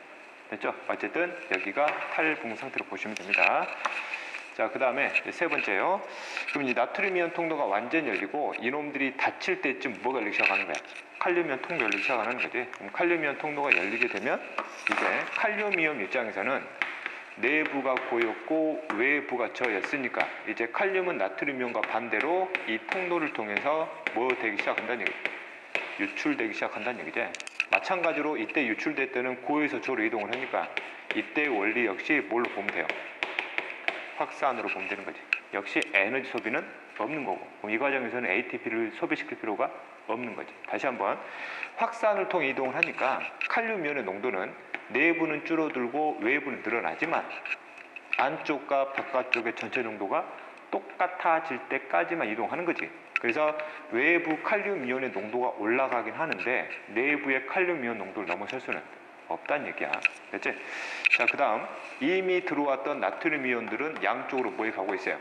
됐죠? 어쨌든 여기가 탈분극 상태로 보시면 됩니다. 자, 그 다음에 세 번째요. 그럼 이 나트륨 이온 통로가 완전히 열리고 이놈들이 닫힐 때쯤 뭐가 열리기 시작하는 거야? 칼륨 이온 통로 열리기 시작하는 거지. 그럼 칼륨 이온 통로가 열리게 되면 이제 칼륨 이온 입장에서는 내부가 고였고 외부가 저였으니까 이제 칼륨은 나트륨 이온과 반대로 이 통로를 통해서 뭐 되기 시작한다는 얘기죠. 유출되기 시작한다는 얘기지. 마찬가지로 이때 유출될 때는 고에서 저로 이동을 하니까 이때 원리 역시 뭘로 보면 돼요? 확산으로 보면 되는 거지. 역시 에너지 소비는 없는 거고 그럼 이 과정에서는 ATP를 소비시킬 필요가 없는 거지. 다시 한번 확산을 통해 이동을 하니까 칼륨 이온의 농도는 내부는 줄어들고 외부는 늘어나지만 안쪽과 바깥쪽의 전체 농도가 똑같아질 때까지만 이동하는 거지. 그래서 외부 칼륨 이온의 농도가 올라가긴 하는데 내부의 칼륨 이온 농도를 넘어설 수는 없다는 얘기야. 됐지? 자, 그 다음 이미 들어왔던 나트륨 이온들은 양쪽으로 뭐에 가고 있어요?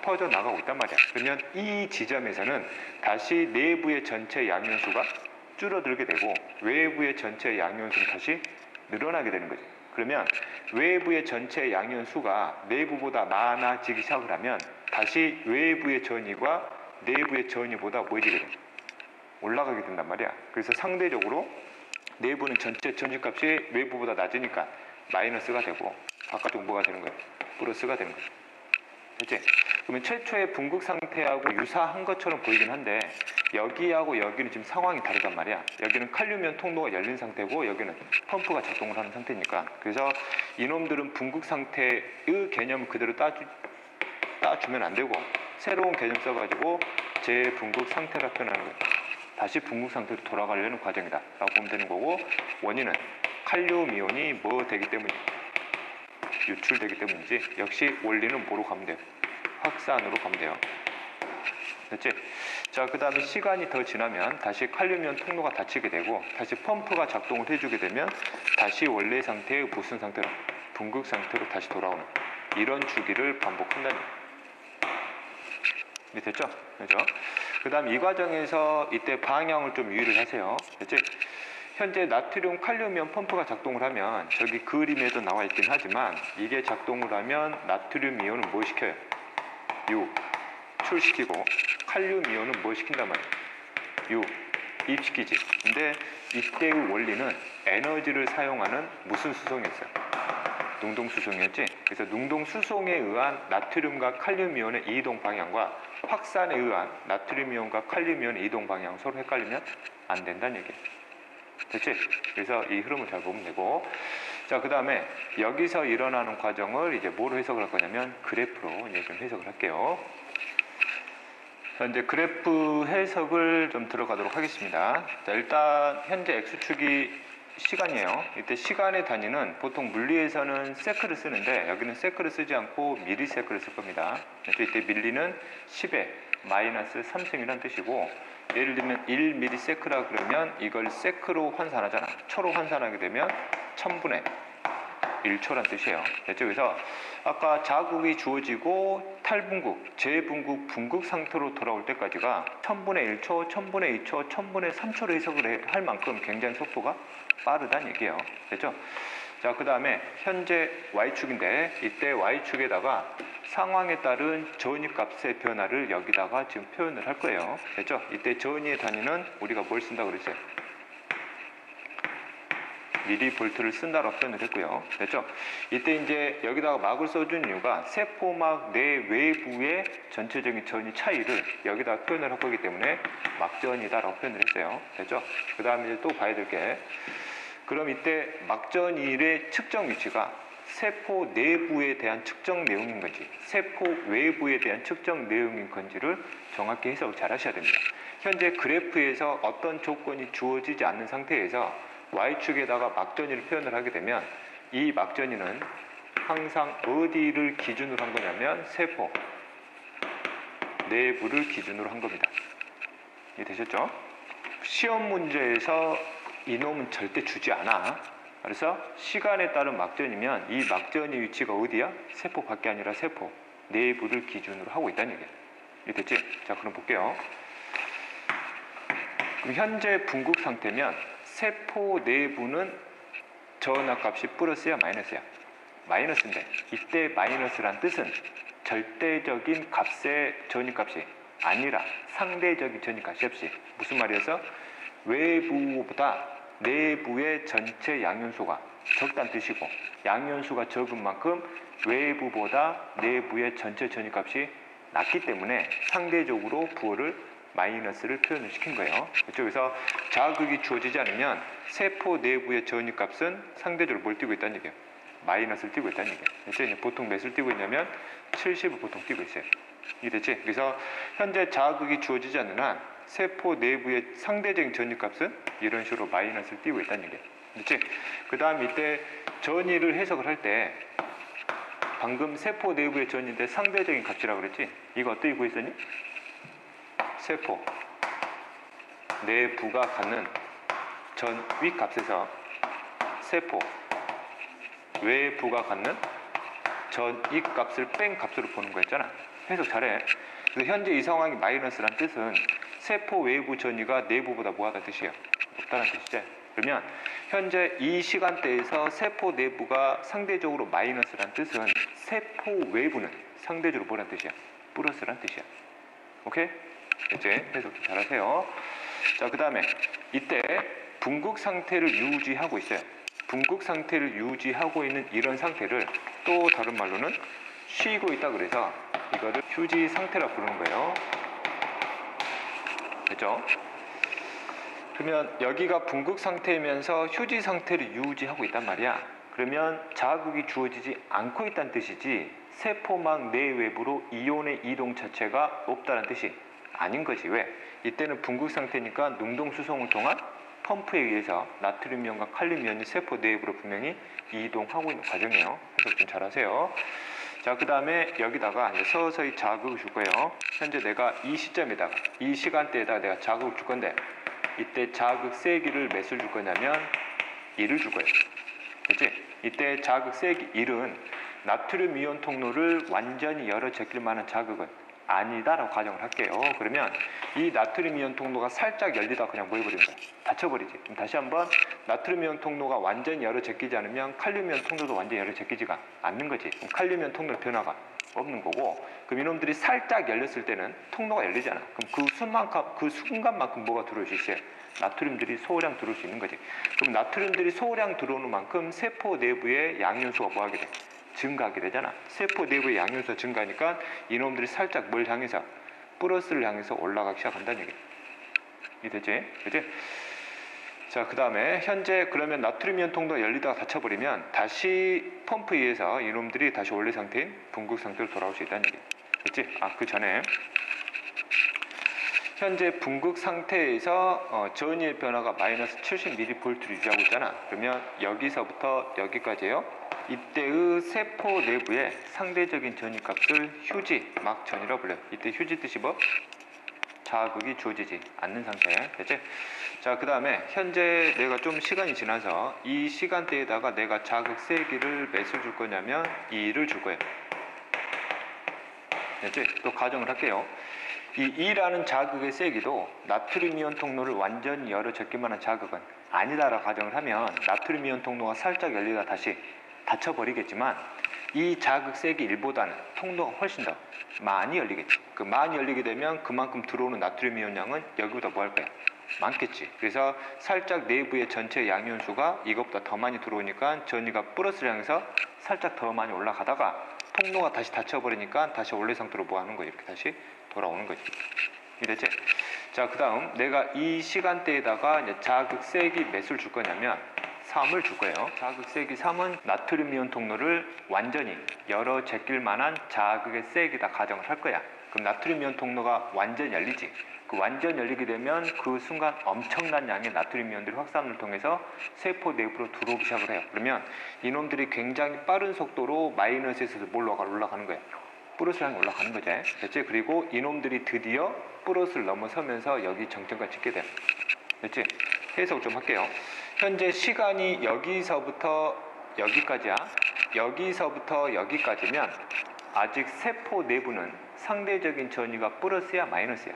퍼져나가고 있단 말이야. 그러면 이 지점에서는 다시 내부의 전체 양이온수가 줄어들게 되고 외부의 전체 양이온수는 다시 늘어나게 되는 거지. 그러면 외부의 전체 양이온수가 내부보다 많아지기 시작을 하면 다시 외부의 전위가 내부의 전위보다 뭐해지게 돼? 올라가게 된단 말이야. 그래서 상대적으로 내부는 전체 전위값이 외부보다 낮으니까 마이너스가 되고 바깥쪽 뭐가 되는 거야? 플러스가 되는 거야. 됐지? 그러면 최초의 분극 상태하고 유사한 것처럼 보이긴 한데 여기하고 여기는 지금 상황이 다르단 말이야. 여기는 칼륨 이온 통로가 열린 상태고 여기는 펌프가 작동을 하는 상태니까. 그래서 이놈들은 분극 상태의 개념을 그대로 따주면 안 되고 새로운 개념 써가지고 재분극 상태라 표현하는 거예요. 다시 분극 상태로 돌아가려는 과정이다 라고 보면 되는 거고 원인은 칼륨 이온이 뭐 되기 때문이지? 유출되기 때문이지. 역시 원리는 뭐로 가면 돼요? 확산으로 가면 돼요. 됐지? 자, 그 다음에 시간이 더 지나면 다시 칼륨이온 통로가 닫히게 되고 다시 펌프가 작동을 해주게 되면 다시 원래 상태의 무슨 상태로? 붕극 상태로 다시 돌아오는 이런 주기를 반복한다는 거예요. 됐죠? 그죠? 그 다음 이 과정에서 이때 방향을 좀 유의를 하세요. 됐지? 현재 나트륨 칼륨이온 펌프가 작동을 하면 저기 그림에도 나와 있긴 하지만 이게 작동을 하면 나트륨 이온은 뭐 시켜요? 유출시키고 칼륨 이온은 뭐 시킨단 말이에요? 유입시키지. 근데 이때의 원리는 에너지를 사용하는 무슨 수송이었어요? 능동수송이었지? 그래서 능동수송에 의한 나트륨과 칼륨 이온의 이동 방향과 확산에 의한 나트륨 이온과 칼륨 이온의 이동 방향 서로 헷갈리면 안 된다는 얘기예요. 됐지? 그래서 이 흐름을 잘 보면 되고, 자, 그 다음에 여기서 일어나는 과정을 이제 뭐로 해석을 할 거냐면 그래프로 이제 좀 해석을 할게요. 자, 이제 그래프 해석을 좀 들어가도록 하겠습니다. 자, 일단 현재 x축이 시간이에요. 이때 시간의 단위는 보통 물리에서는 세크를 쓰는데 여기는 세크를 쓰지 않고 미리세크를 쓸 겁니다. 그래서 이때 밀리는 10의 마이너스 3승이라는 뜻이고, 예를 들면 1ms라 그러면 이걸 세크로 환산하잖아. 초로 환산하게 되면 1000분의 1초란 뜻이에요. 됐죠? 그래서 아까 자국이 주어지고 탈분국, 재분국, 분국 상태로 돌아올 때까지가 1000분의 1초, 1000분의 2초, 1000분의 3초로 해석을 할 만큼 굉장히 속도가 빠르다는 얘기예요. 됐죠? 자, 그 다음에 현재 Y축인데 이때 Y축에다가 상황에 따른 전위값의 변화를 여기다가 지금 표현을 할 거예요. 됐죠? 이때 전위의 단위는 우리가 뭘 쓴다고 그랬어요? 미리볼트를 쓴다고 표현을 했고요. 됐죠? 이때 이제 여기다가 막을 써준 이유가 세포막 내외부의 전체적인 전위 차이를 여기다가 표현을 할 거기 때문에 막전이다라고 표현을 했어요. 됐죠? 그 다음에 이제 또 봐야 될 게, 그럼 이때 막전일의 측정 위치가 세포 내부에 대한 측정 내용인 건지 세포 외부에 대한 측정 내용인 건지를 정확히 해석을 잘 하셔야 됩니다. 현재 그래프에서 어떤 조건이 주어지지 않는 상태에서 Y축에다가 막전이를 표현을 하게 되면 이 막전이는 항상 어디를 기준으로 한 거냐면 세포 내부를 기준으로 한 겁니다. 이해되셨죠? 시험 문제에서 이놈은 절대 주지 않아. 그래서 시간에 따른 막전이면 이 막전의 위치가 어디야? 세포 밖이 아니라 세포 내부를 기준으로 하고 있다는 얘기야. 이해됐지? 자, 그럼 볼게요. 그럼 현재 분국 상태면 세포 내부는 전압값이 플러스야 마이너스야? 마이너스인데 이때 마이너스란 뜻은 절대적인 값의 전위값이 아니라 상대적인 전위값이 없이 무슨 말이어서 외부보다 내부의 전체 양연소가 적다는 뜻이고 양연소가 적은 만큼 외부보다 내부의 전체 전위값이 낮기 때문에 상대적으로 부호를 마이너스를 표현을 시킨 거예요. 그래서 자극이 주어지지 않으면 세포 내부의 전위값은 상대적으로 뭘 띄고 있다는 얘기예요? 마이너스를 띄고 있다는 얘기예요. 그래서 보통 몇을 띄고 있냐면 70을 보통 띄고 있어요. 이해됐지? 그래서 현재 자극이 주어지지 않는 한 세포 내부의 상대적인 전위값은 이런 식으로 마이너스를 띄고 있다는 얘기예요. 그렇지? 그 다음 이때 전위를 해석을 할 때 방금 세포 내부의 전위인데 상대적인 값이라고 그랬지? 이거 어떻게 구했었니? 세포 내부가 갖는 전위 값에서 세포 외부가 갖는 전위 값을 뺀 값으로 보는 거였잖아. 해석 잘해. 그래서 현재 이 상황이 마이너스란 뜻은 세포 외부 전위가 내부보다 뭐하다는 뜻이에요? 높다는 뜻이지. 그러면 현재 이 시간대에서 세포 내부가 상대적으로 마이너스란 뜻은 세포 외부는 상대적으로 뭐란 뜻이야? 플러스란 뜻이야. 오케이? 이제 해석 좀 잘하세요. 자, 그 다음에 이때 분국 상태를 유지하고 있어요. 분국 상태를 유지하고 있는 이런 상태를 또 다른 말로는 쉬고 있다 그래서 이거를 휴지 상태라 부르는 거예요. 됐죠? 그러면 여기가 분국 상태이면서 휴지 상태를 유지하고 있단 말이야. 그러면 자극이 주어지지 않고 있다는 뜻이지 세포막 내외부로 이온의 이동 자체가 없다는 뜻이 아닌 거지. 왜? 이때는 분국 상태니까 능동 수송을 통한 펌프에 의해서 나트륨 이온과 칼륨 이온이 세포 내부로 분명히 이동하고 있는 과정이에요. 해석 좀 잘하세요. 자, 그 다음에 여기다가 이제 서서히 자극을 줄 거예요. 현재 내가 이 시점에다가, 이 시간대에다가 내가 자극을 줄 건데, 이때 자극 세기를 몇을 줄 거냐면 1을 줄 거예요. 그렇지? 이때 자극 세기 1은 나트륨 이온 통로를 완전히 열어 제낄 만한 자극은 아니다라고 가정을 할게요. 그러면 이 나트륨 이온 통로가 살짝 열리다가 그냥 뭐 해버리는 거야? 닫혀버리지. 그럼 다시 한번 나트륨 이온 통로가 완전히 열어 제끼지 않으면 칼륨 이온 통로도 완전히 열어 제끼지가 않는 거지. 그럼 칼륨 이온 통로 변화가 없는 거고, 그럼 이놈들이 살짝 열렸을 때는 통로가 열리잖아. 그럼 그 순간만큼 뭐가 들어올 수 있어요? 나트륨들이 소량 들어올 수 있는 거지. 그럼 나트륨들이 소량 들어오는 만큼 세포 내부의 양이온수가 뭐 하게 돼? 증가하게 되잖아. 세포 내부의 양이온수가 증가하니까 이놈들이 살짝 뭘 향해서? 플러스를 향해서 올라가기 시작한다는 얘기야. 이해되지? 그치? 자, 그 다음에 현재 그러면 나트륨 이온 통로가 열리다가 닫혀버리면 다시 펌프에 의해서 이놈들이 다시 원래 상태인 붕극 상태로 돌아올 수 있다는 얘기. 그치? 그 전에 현재 붕극 상태에서 전위의 변화가 마이너스 70mV를 유지하고 있잖아. 그러면 여기서부터 여기까지예요. 이때의 세포 내부의 상대적인 전위값을 휴지, 막 전이라고 불러요. 이때 휴지 뜻이 뭐? 자극이 주어지지 않는 상태. 됐지? 자, 그 다음에 현재 내가 좀 시간이 지나서 이 시간대에다가 내가 자극 세기를 몇을 줄 거냐면 2를 줄 거예요. 됐지? 또 가정을 할게요. 이 2라는 자극의 세기도 나트륨 이온 통로를 완전히 열어 제낄 만한 자극은 아니다라고 가정을 하면 나트륨 이온 통로가 살짝 열리다 다시 닫혀버리겠지만 이 자극 세기 1보다는 통로가 훨씬 더 많이 열리겠지. 그 많이 열리게 되면 그만큼 들어오는 나트륨 이온 양은 여기보다 뭐 할 거야? 많겠지. 그래서 살짝 내부의 전체 양이온수가 이것보다 더 많이 들어오니까 전위가 플러스를 향해서 살짝 더 많이 올라가다가 통로가 다시 닫혀버리니까 다시 원래 상태로 뭐 하는 거야? 이렇게 다시 돌아오는 거지. 이해됐지? 자, 그 다음 내가 이 시간대에다가 이제 자극 세기 몇을 줄 거냐면 3을 줄 거예요. 자극 세기 3은 나트륨 이온 통로를 완전히 열어 제낄 만한 자극의 세기다 가정을 할 거야. 그럼 나트륨 이온 통로가 완전히 열리지. 그 완전 열리게 되면 그 순간 엄청난 양의 나트륨 이온들이 확산을 통해서 세포 내부로 들어오기 시작을 해요. 그러면 이놈들이 굉장히 빠른 속도로 마이너스에서 뭘로 올라가는 거예요? 플러스 향이 올라가는 거지. 됐지? 그리고 이놈들이 드디어 플러스를 넘어서면서 여기 정점까지 찍게 돼요. 됐지? 해석 좀 할게요. 현재 시간이 여기서부터 여기까지야. 여기서부터 여기까지면 아직 세포 내부는 상대적인 전위가 플러스야 마이너스야?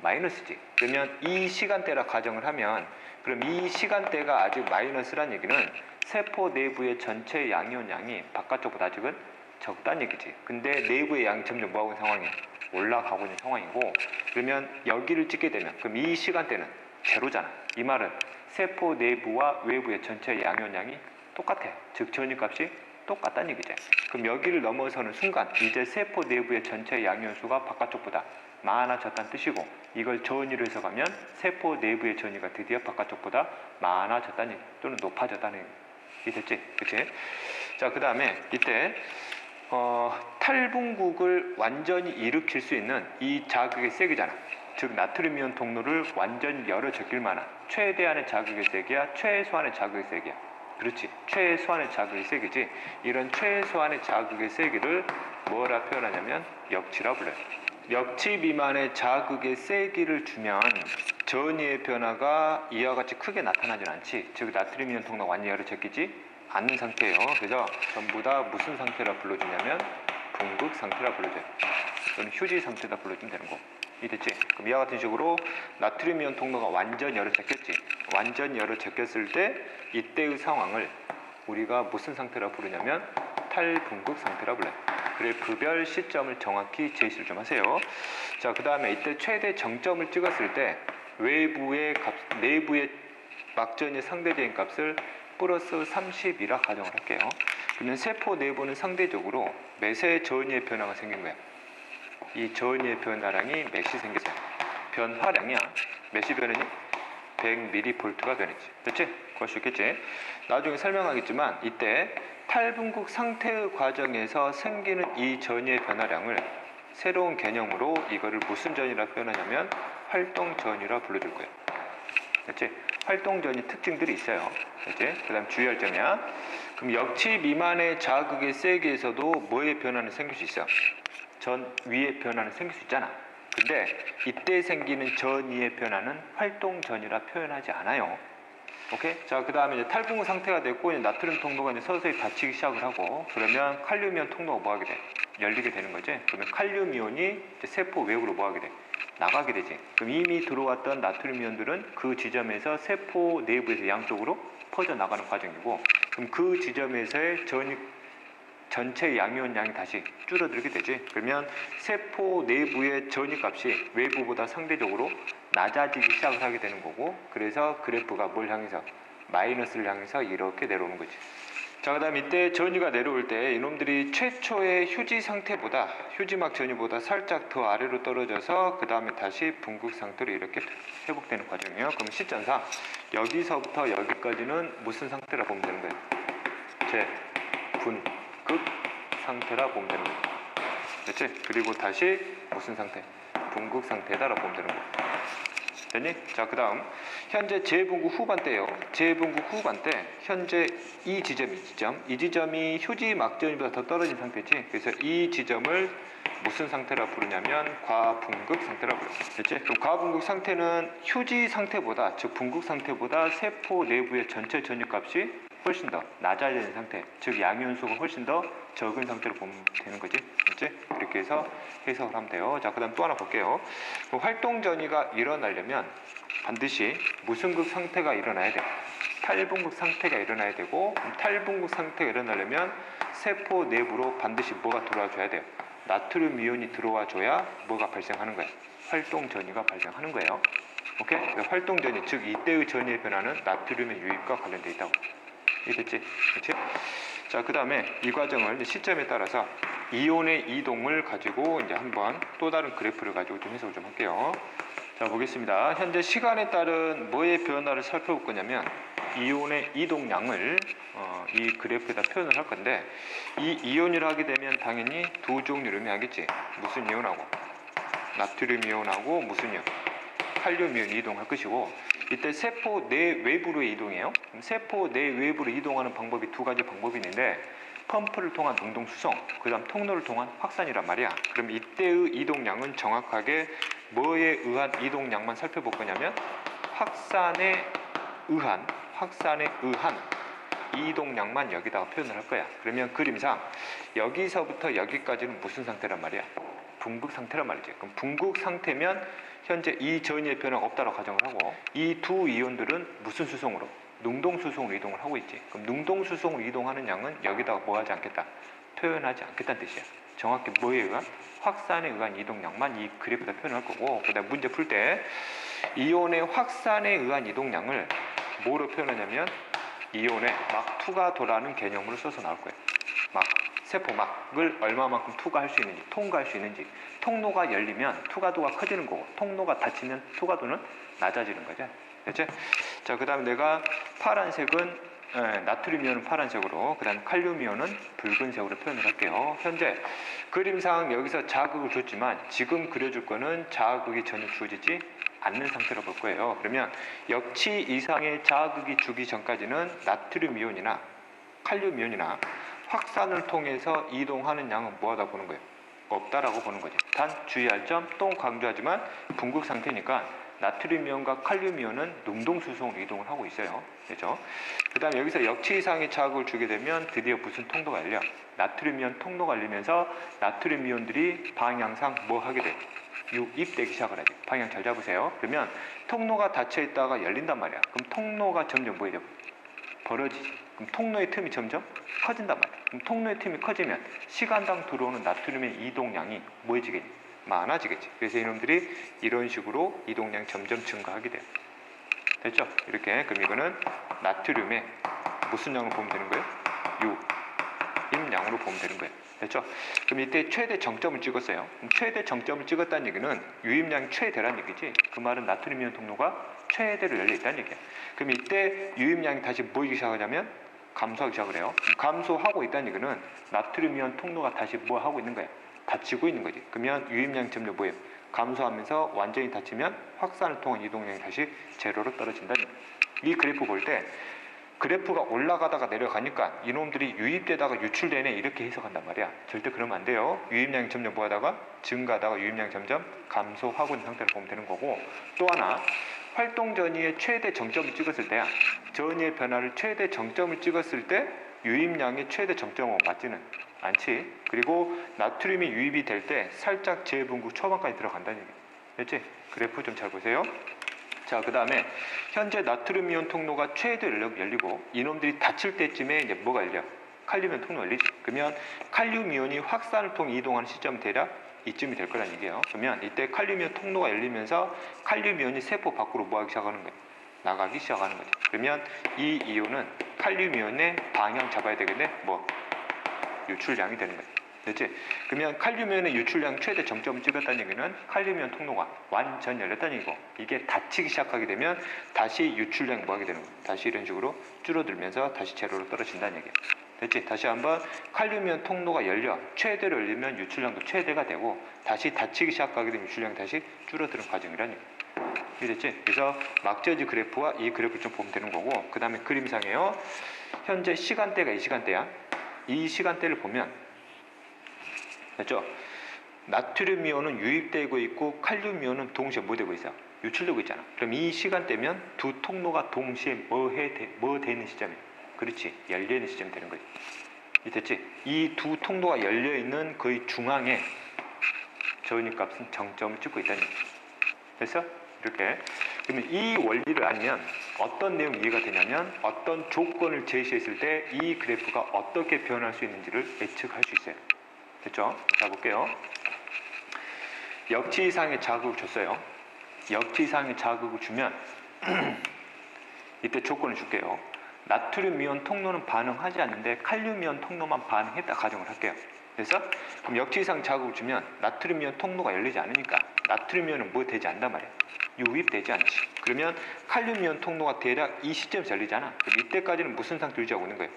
마이너스지. 그러면 이 시간대라 가정을 하면 그럼 이 시간대가 아직 마이너스란 얘기는 세포 내부의 전체 양이온 양이 바깥쪽보다 아직은 적다는 얘기지. 근데 내부의 양이 점점 뭐하고 있는 상황이야? 올라가고 있는 상황이고, 그러면 여기를 찍게 되면 그럼 이 시간대는 제로잖아. 이 말은 세포 내부와 외부의 전체 양이온 양이 똑같아요. 즉 전위값이 똑같다는 얘기죠. 그럼 여기를 넘어서는 순간 이제 세포 내부의 전체 양이온수가 바깥쪽보다 많아졌다는 뜻이고, 이걸 전위로 해석하면 세포 내부의 전위가 드디어 바깥쪽보다 많아졌다는 얘기, 또는 높아졌다는 얘기. 됐지? 그치? 자, 그 다음에 이때 탈분국을 완전히 일으킬 수 있는 이 자극의 세기잖아. 즉 나트륨 이온 통로를 완전히 열어 제낄 만한 최대한의 자극의 세기야, 최소한의 자극의 세기야. 그렇지. 최소한의 자극의 세기지. 이런 최소한의 자극의 세기를 뭐라 표현하냐면 역치라 불러요. 역치 미만의 자극의 세기를 주면 전위의 변화가 이와 같이 크게 나타나진 않지. 즉 나트륨 이온 통로가 완전히 열어 제끼지 않는 상태예요. 그래서 전부 다 무슨 상태라 불러주냐면 붕극 상태라 불러줘요. 또는 휴지 상태다 불러주면 되는 거. 이해됐지? 그럼 이와 같은 식으로 나트륨 이온 통로가 완전히 열어 제꼈지. 완전히 열어 제꼈을 때 이때의 상황을 우리가 무슨 상태라 부르냐면 탈붕극 상태라 불러요. 그래 급별 시점을 정확히 제시를 좀 하세요. 자, 그 다음에 이때 최대 정점을 찍었을 때 외부의 값, 내부의 막전의 상대적인 값을 플러스 30이라 가정을 할게요. 그러면 세포 내부는 상대적으로 몇의 전위의 변화가 생긴 거야. 이 전위의 변화량이 몇이 생겼어요. 변화량이야. 몇이 변하니? 100mV가 변했지. 됐지? 그럴 수 있겠지? 나중에 설명하겠지만 이때 탈분국 상태의 과정에서 생기는 이 전위의 변화량을 새로운 개념으로 이거를 무슨 전위라 표현하냐면 활동 전위라 불러줄 거예요. 그렇지? 활동전이 특징들이 있어요. 그렇지? 그 다음 주의할 점이야. 그럼 역치 미만의 자극의 세기에서도 뭐의 변화는 생길 수 있어? 전 위의 변화는 생길 수 있잖아. 근데 이때 생기는 전 위의 변화는 활동전이라 표현하지 않아요. 오케이? 자, 그 다음에 이제 탈분구 상태가 됐고, 이제 나트륨 통로가 이제 서서히 닫히기 시작을 하고, 그러면 칼륨이온 통로가 뭐 하게 돼? 열리게 되는 거지. 그러면 칼륨이온이 이제 세포 외부로 뭐 하게 돼? 나가게 되지. 그럼 이미 들어왔던 나트륨 이온들은 그 지점에서 세포 내부에서 양쪽으로 퍼져 나가는 과정이고, 그럼 그 지점에서의 전체 양이온 양이 다시 줄어들게 되지. 그러면 세포 내부의 전이값이 외부보다 상대적으로 낮아지기 시작을 하게 되는 거고, 그래서 그래프가 뭘 향해서? 마이너스를 향해서 이렇게 내려오는 거지. 자, 그 다음 이때 전이가 내려올 때 이놈들이 최초의 휴지 상태보다, 휴지막 전이보다 살짝 더 아래로 떨어져서 그 다음에 다시 분극 상태로 이렇게 회복되는 과정이에요. 그럼 시점상 여기서부터 여기까지는 무슨 상태라 보면 되는 거예요? 분극 상태라 보면 되는 거예요. 됐지? 그리고 다시 무슨 상태? 분극 상태다라고 보면 되는 거예요. 됐니? 자, 그 다음 현재 재분구 후반대예요. 재분구 후반대 현재 이 지점이 휴지 막전이보다 더 떨어진 상태지. 그래서 이 지점을 무슨 상태라 부르냐면 과분극 상태라 불러요. 됐지? 그럼 과분극 상태는 휴지 상태보다, 즉 분극 상태보다 세포 내부의 전체 전유값이 훨씬 더 낮아지는 상태, 즉 양이온수가 훨씬 더 적은 상태로 보면 되는 거지. 그렇지? 이렇게 해서 해석을 하면 돼요. 자, 그 다음 또 하나 볼게요. 활동 전이가 일어나려면 반드시 무슨 극 상태가 일어나야 돼? 탈분극 상태가 일어나야 되고, 탈분극 상태가 일어나려면 세포 내부로 반드시 뭐가 들어와줘야 돼요? 나트륨 이온이 들어와줘야 뭐가 발생하는 거예요? 활동 전이가 발생하는 거예요. 오케이? 활동 전이, 즉 이때의 전이의 변화는 나트륨의 유입과 관련되어 있다고. 이해됐지? 그렇지? 자, 그 다음에 이 과정을 시점에 따라서 이온의 이동을 가지고 이제 한번 또 다른 그래프를 가지고 좀 해석을 좀 할게요. 자, 보겠습니다. 현재 시간에 따른 뭐의 변화를 살펴볼 거냐면 이온의 이동량을 이 그래프에다 표현을 할 건데, 이 이온이라 하게 되면 당연히 두 종류를 의미하겠지. 무슨 이온하고? 나트륨 이온하고 무슨 이온? 칼륨 이온이 이동할 것이고, 이때 세포 내외부로 이동해요. 세포 내외부로 이동하는 방법이 두 가지 방법이 있는데, 펌프를 통한 능동 수송, 그 다음 통로를 통한 확산이란 말이야. 그럼 이때의 이동량은 정확하게 뭐에 의한 이동량만 살펴볼 거냐면 확산에 의한 이동량만 여기다가 표현을 할 거야. 그러면 그림상 여기서부터 여기까지는 무슨 상태란 말이야? 분극 상태란 말이지. 그럼 분극 상태면 현재 이 전이의 변화가 없다고 가정을 하고, 이 두 이온들은 무슨 수송으로? 능동 수송으로 이동을 하고 있지. 그럼 능동 수송으로 이동하는 양은 여기다가 뭐 하지 않겠다? 표현하지 않겠다는 뜻이야. 정확히 뭐에 의한? 확산에 의한 이동량만 이 그래프에다 표현할 거고, 그 다음 문제 풀 때 이온의 확산에 의한 이동량을 뭐로 표현하냐면 이온의 막2가 도라는 개념으로 써서 나올 거예요. 세포막을 얼마만큼 투과할 수 있는지, 통과할 수 있는지. 통로가 열리면 투과도가 커지는 거고, 통로가 닫히면 투과도는 낮아지는 거죠. 됐지? 자, 그 다음에 내가 파란색은 나트륨 이온은 파란색으로, 그 다음에 칼륨 이온은 붉은색으로 표현을 할게요. 현재 그림상 여기서 자극을 줬지만 지금 그려줄 거는 자극이 전혀 주어지지 않는 상태로 볼 거예요. 그러면 역치 이상의 자극이 주기 전까지는 나트륨 이온이나 칼륨 이온이나 확산을 통해서 이동하는 양은 뭐하다 보는 거예요? 없다라고 보는 거지. 단 주의할 점, 또 강조하지만 분극 상태니까 나트륨 이온과 칼륨 이온은 능동 수송으로 이동을 하고 있어요. 그렇죠? 그 다음 여기서 역치 이상의 자극을 주게 되면 드디어 무슨 통로가 열려? 나트륨 이온 통로가 열리면서 나트륨 이온들이 방향상 뭐 하게 돼? 유입되기 시작을 하지. 방향 잘 잡으세요. 그러면 통로가 닫혀 있다가 열린단 말이야. 그럼 통로가 점점 뭐해져? 벌어지지. 그럼 통로의 틈이 점점 커진단 말이야. 그럼 통로의 틈이 커지면 시간당 들어오는 나트륨의 이동량이 뭐해지겠니? 많아지겠지. 그래서 이놈들이 이런 식으로 이동량이 점점 증가하게 돼요. 됐죠? 이렇게. 그럼 이거는 나트륨의 무슨 양으로 보면 되는 거예요? 유입량으로 보면 되는 거예요. 됐죠? 그럼 이때 최대 정점을 찍었어요. 그럼 최대 정점을 찍었다는 얘기는 유입량이 최대란 얘기지. 그 말은 나트륨 이온 통로가 최대로 열려 있다는 얘기야. 그럼 이때 유입량이 다시 뭐이기 시작하냐면 감소하기 시작을 해요. 감소하고 있다는 얘기는 나트륨 이온 통로가 다시 뭐 하고 있는 거야? 닫히고 있는 거지. 그러면 유입량이 점점 뭐예요? 감소하면서 완전히 닫히면 확산을 통한 이동량이 다시 제로로 떨어진다. 이 그래프 볼 때 그래프가 올라가다가 내려가니까 이놈들이 유입되다가 유출되네 이렇게 해석한단 말이야. 절대 그러면 안 돼요. 유입량이 점점 뭐하다가 증가하다가 유입량이 점점 감소하고 있는 상태를 보면 되는 거고, 또 하나 활동 전이의 최대 정점을 찍었을 때야, 전이의 변화를 최대 정점을 찍었을 때 유입량의 최대 정점하고 맞지는 않지. 그리고 나트륨이 유입이 될 때 살짝 재분구 초반까지 들어간다는 얘기. 됐지? 그래프 좀 잘 보세요. 자, 그 다음에 현재 나트륨 이온 통로가 최대 열리고 이놈들이 닫힐 때쯤에 이제 뭐가 열려? 칼륨 이온 통로 열리지. 그러면 칼륨 이온이 확산을 통해 이동하는 시점 대략 이쯤이 될 거란 얘기예요. 그러면 이때 칼륨 이온 통로가 열리면서 칼륨 이온이 세포 밖으로 뭐하기 시작하는 거예요? 나가기 시작하는 거죠. 그러면 이 이온은 칼륨 이온의 방향 잡아야 되겠네. 뭐 유출량이 되는 거예요. 됐지? 그러면 칼륨 이온의 유출량 최대 정점을 찍었다는 얘기는 칼륨 이온 통로가 완전 열렸다는 얘기고, 이게 닫히기 시작하게 되면 다시 유출량이 뭐하게 되는 거예요? 다시 이런 식으로 줄어들면서 다시 제로로 떨어진다는 얘기예요. 됐지? 다시 한번 칼륨 이온 통로가 열려 최대로 열리면 유출량도 최대가 되고, 다시 닫히기 시작하게 되면 유출량이 다시 줄어드는 과정이라는 얘기예요. 이해됐지? 그래서 막저지 그래프와 이 그래프를 좀 보면 되는 거고, 그 다음에 그림상에요. 현재 시간대가 이 시간대야. 이 시간대를 보면 됐죠? 나트륨 이온은 유입되고 있고 칼륨 이온은 동시에 뭐 되고 있어? 유출되고 있잖아. 그럼 이 시간대면 두 통로가 동시에 뭐 되는 시점이야? 그렇지, 열려있는 시점이 되는 거지. 됐지? 이 두 통로가 열려있는 거의 중앙에 저온값은 정점을 찍고 있다는 얘기야. 됐어? 이렇게. 그러면 이 원리를 알면 어떤 내용이 이해가 되냐면 어떤 조건을 제시했을 때 이 그래프가 어떻게 변할 수 있는지를 예측할 수 있어요. 됐죠? 자, 볼게요. 역치 이상의 자극을 줬어요. 역치 이상의 자극을 주면 이때 조건을 줄게요. 나트륨 이온 통로는 반응하지 않는데 칼륨 이온 통로만 반응했다 가정을 할게요. 그래서 그럼 역치 이상 자극을 주면 나트륨 이온 통로가 열리지 않으니까 나트륨 이온은 뭐 되지 않단 말이야. 유입되지 않지. 그러면 칼륨 이온 통로가 대략 이 시점에서 열리잖아. 그럼 이때까지는 무슨 상태 유지하고 있는 거예요?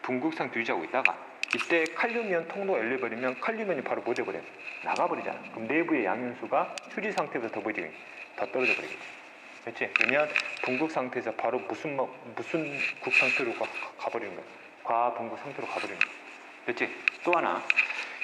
분극상 유지하고 있다가 이때 칼륨 이온 통로가 열려버리면 칼륨 이온이 바로 뭐 돼버려? 나가버리잖아. 그럼 내부의 양윤수가 휴지 상태에서 더 떨어져 버리겠지. 그렇지? 그러면 분극 상태에서 바로 무슨 국 상태로 가버리는 거야? 과분극 상태로 가버리는 거야. 그렇지? 또 하나,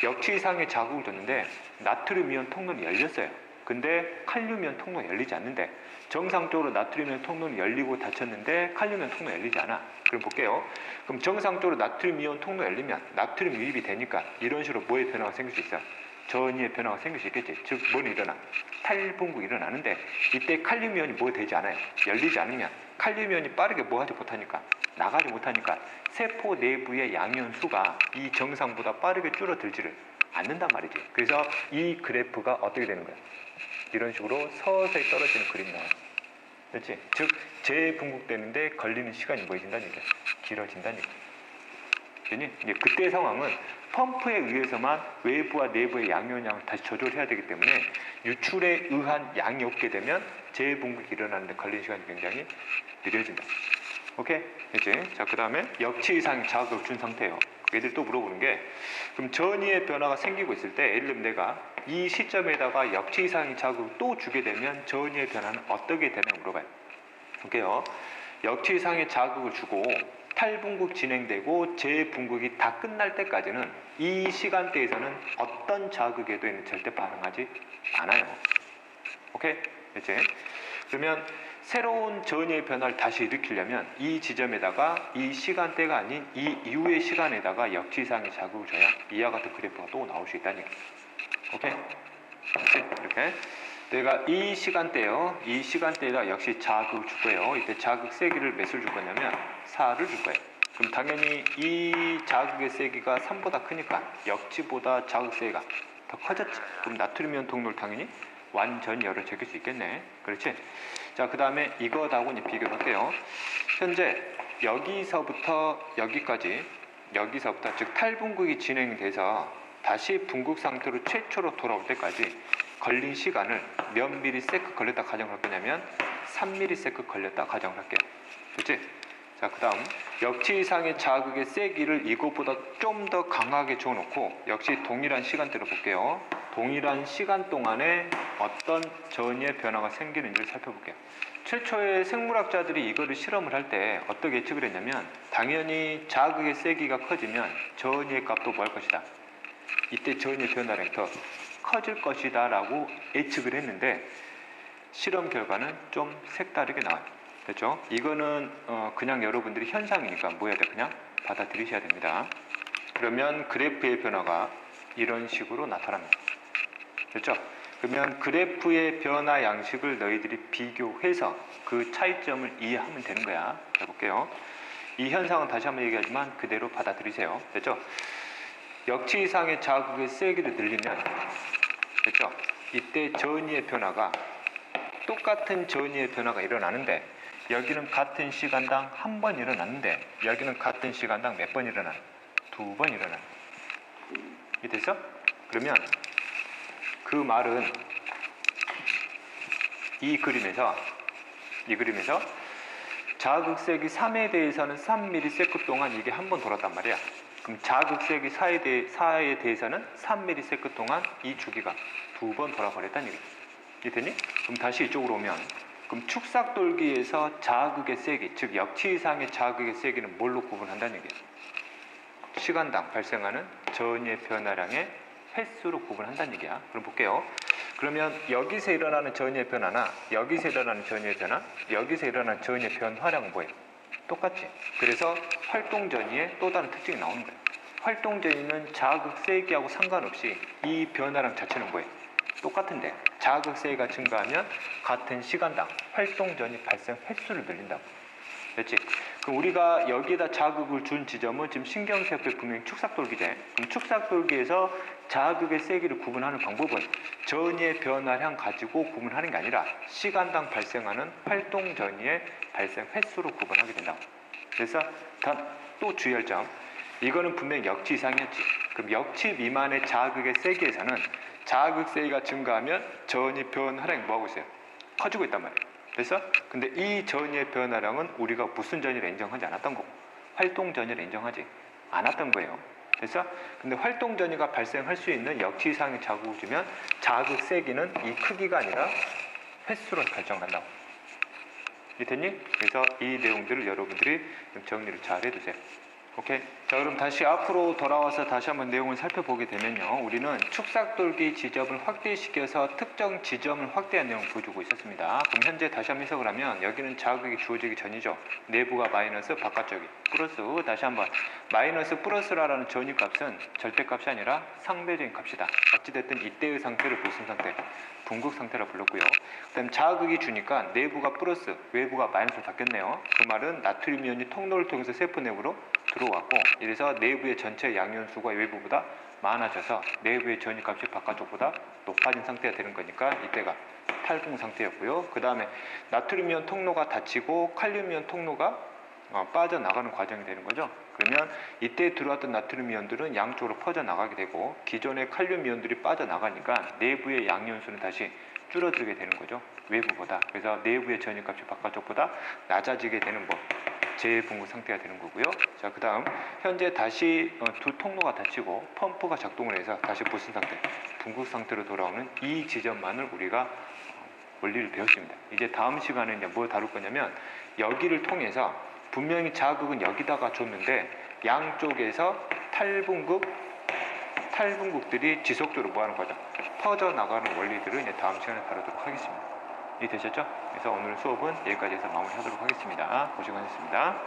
역치 이상의 자극을 줬는데 나트륨 이온 통로는 열렸어요. 근데 칼륨 이온 통로가 열리지 않는데 정상적으로 나트륨 이온 통로는 열리고 닫혔는데 칼륨 이온 통로가 열리지 않아. 그럼 볼게요. 그럼 정상적으로 나트륨 이온 통로가 열리면 나트륨 유입이 되니까 이런 식으로 뭐의 변화가 생길 수 있어? 전이의 변화가 생길 수 있겠지. 즉 뭐는 일어나? 탈분극이 일어나는데 이때 칼륨 이온이 뭐 되지 않아요? 열리지 않으면 칼륨 이온이 빠르게 뭐 하지 못하니까 나가지 못하니까 세포 내부의 양이온 수가 이 정상보다 빠르게 줄어들지를 않는단 말이지. 그래서 이 그래프가 어떻게 되는 거야? 이런 식으로 서서히 떨어지는 그림이 나와요. 그렇지? 즉 재분극되는데 걸리는 시간이 뭐해진다는 얘기야? 길어진다는 얘기야. 그니 이제 그때 상황은 펌프에 의해서만 외부와 내부의 양이온량을 다시 조절해야 되기 때문에 유출에 의한 양이 없게 되면 재분극이 일어나는데 걸리는 시간이 굉장히 느려진다. 오케이? 됐지? 자, 그 다음에 역치 이상의 자극을 준 상태예요. 얘들 또 물어보는 게, 그럼 전이의 변화가 생기고 있을 때 예를 들면 내가 이 시점에다가 역치 이상의 자극을 또 주게 되면 전이의 변화는 어떻게 되냐 물어봐요. 볼게요. 역치 이상의 자극을 주고 탈분극 진행되고 재분극이 다 끝날 때까지는 이 시간대에서는 어떤 자극에도 절대 반응하지 않아요. 오케이? 됐지? 그러면 새로운 전이의 변화를 다시 일으키려면 이 지점에다가 이 시간대가 아닌 이 이후의 시간에다가 역치 이상의 자극을 줘야 이와 같은 그래프가 또 나올 수 있다는 얘기예요. 오케이? 그렇지? 이렇게 내가 이 시간대요. 이 시간대에다 역시 자극을 줄 거예요. 이때 자극 세기를 몇을 줄 거냐면 4를 줄 거예요. 그럼 당연히 이 자극의 세기가 3보다 크니까 역치보다 자극 세기가 더 커졌지. 그럼 나트륨 이온 통로를 당연히 완전 열을 제낄 수 있겠네. 그렇지? 자, 그 다음에 이거하고 이제 비교를 할게요. 현재 여기서부터 여기까지, 여기서부터 즉 탈분극이 진행돼서 다시 분극 상태로 최초로 돌아올 때까지 걸린 시간을 몇 미리세컨 걸렸다 가정을 할 거냐면 3미리세컨 걸렸다 가정을 할게요. 그렇지? 자, 그 다음 역치 이상의 자극의 세기를 이것보다 좀 더 강하게 줘놓고 역시 동일한 시간대로 볼게요. 동일한 시간 동안에 어떤 전위의 변화가 생기는지를 살펴볼게요. 최초의 생물학자들이 이거를 실험을 할 때 어떻게 예측을 했냐면 당연히 자극의 세기가 커지면 전위의 값도 뭐 할 것이다. 이때 전위의 변화량이 더 커질 것이다 라고 예측을 했는데 실험 결과는 좀 색다르게 나와요. 됐죠? 이거는 그냥 여러분들이 현상이니까 뭐 해야 돼? 그냥 받아들이셔야 됩니다. 그러면 그래프의 변화가 이런 식으로 나타납니다. 됐죠? 그러면 그래프의 변화 양식을 너희들이 비교해서 그 차이점을 이해하면 되는 거야. 해볼게요. 이 현상은 다시 한번 얘기하지만 그대로 받아들이세요. 됐죠? 역치 이상의 자극의 세기를 늘리면 됐죠? 이때 전위의 변화가 똑같은 전위의 변화가 일어나는데 여기는 같은 시간당 한 번 일어났는데 여기는 같은 시간당 몇 번 일어나요? 2번 일어나요. 이해됐어? 그러면 그 말은 이 그림에서 자극세기 3에 대해서는 3ms 동안 이게 한 번 돌았단 말이야. 그럼 자극세기 4에 대해서는 3ms 동안 이 주기가 2번 돌아버렸다는 얘기지. 이해됐니? 그럼 다시 이쪽으로 오면 그럼 축삭돌기에서 자극의 세기, 즉 역치 이상의 자극의 세기는 뭘로 구분한다는 얘기야? 시간당 발생하는 전위의 변화량의 횟수로 구분한다는 얘기야. 그럼 볼게요. 그러면 여기서 일어나는 전위의 변화나 여기서 일어나는 전위의 변화, 여기서 일어나는 전위의 변화량은 뭐예요? 똑같지? 그래서 활동 전위의 또 다른 특징이 나오는 거예요. 활동 전위는 자극 세기하고 상관없이 이 변화량 자체는 뭐예요? 똑같은데 자극 세기가 증가하면 같은 시간당 활동 전위 발생 횟수를 늘린다고. 됐지? 그럼 우리가 여기에다 자극을 준 지점은 지금 신경세포의 분명히 축삭돌기제. 그럼 축삭돌기에서 자극의 세기를 구분하는 방법은 전위의 변화량 가지고 구분하는 게 아니라 시간당 발생하는 활동 전위의 발생 횟수로 구분하게 된다고. 그래서 또 주의할 점, 이거는 분명히 역치 이상이었지. 그럼 역치 미만의 자극의 세기에서는 자극 세기가 증가하면 전위 변화량이 뭐하고 있어요? 커지고 있단 말이에요. 그래서 근데 이 전위의 변화량은 우리가 무슨 전위를 인정하지 않았던 거고 활동 전위를 인정하지 않았던 거예요. 그래서 근데 활동 전위가 발생할 수 있는 역치 이상의 자극을 주면 자극 세기는 이 크기가 아니라 횟수로 결정한다고. 이해됐니? 그래서 이 내용들을 여러분들이 좀 정리를 잘 해두세요. 오케이. 자, 그럼 다시 앞으로 돌아와서 다시 한번 내용을 살펴보게 되면요. 우리는 축삭돌기 지점을 확대시켜서 특정 지점을 확대한 내용을 보여주고 있었습니다. 그럼 현재 다시 한번 해석을 하면 여기는 자극이 주어지기 전이죠. 내부가 마이너스, 바깥쪽이 플러스. 다시 한번 마이너스 플러스라는 전위값은 절대값이 아니라 상대적인 값이다. 어찌됐든 이때의 상태를 무슨 상태? 분극 상태라 불렀고요. 그 다음 자극이 주니까 내부가 플러스, 외부가 마이너스로 바뀌었네요. 그 말은 나트륨 이온이 통로를 통해서 세포 내부로 들어왔고 이래서 내부의 전체 양이온수가 외부보다 많아져서 내부의 전위값이 바깥쪽보다 높아진 상태가 되는 거니까 이때가 탈분 상태였고요. 그 다음에 나트륨 이온 통로가 닫히고 칼륨 이온 통로가 빠져나가는 과정이 되는 거죠. 그러면 이때 들어왔던 나트륨 이온들은 양쪽으로 퍼져나가게 되고 기존의 칼륨 이온들이 빠져나가니까 내부의 양이온수는 다시 줄어들게 되는 거죠. 외부보다. 그래서 내부의 전위값이 바깥쪽보다 낮아지게 되는 재분구 상태가 되는 거고요. 자, 그 다음 현재 다시 두 통로가 닫히고 펌프가 작동을 해서 다시 무슨 상태? 분구 상태로 돌아오는 이 지점만을 우리가 원리를 배웠습니다. 이제 다음 시간에 이제 뭘 다룰 거냐면 여기를 통해서 분명히 자극은 여기다가 줬는데 양쪽에서 탈분극들이 지속적으로 뭐 하는 거죠? 퍼져나가는 원리들을 이제 다음 시간에 다루도록 하겠습니다. 이해되셨죠? 그래서 오늘 수업은 여기까지 해서 마무리하도록 하겠습니다. 고생하셨습니다.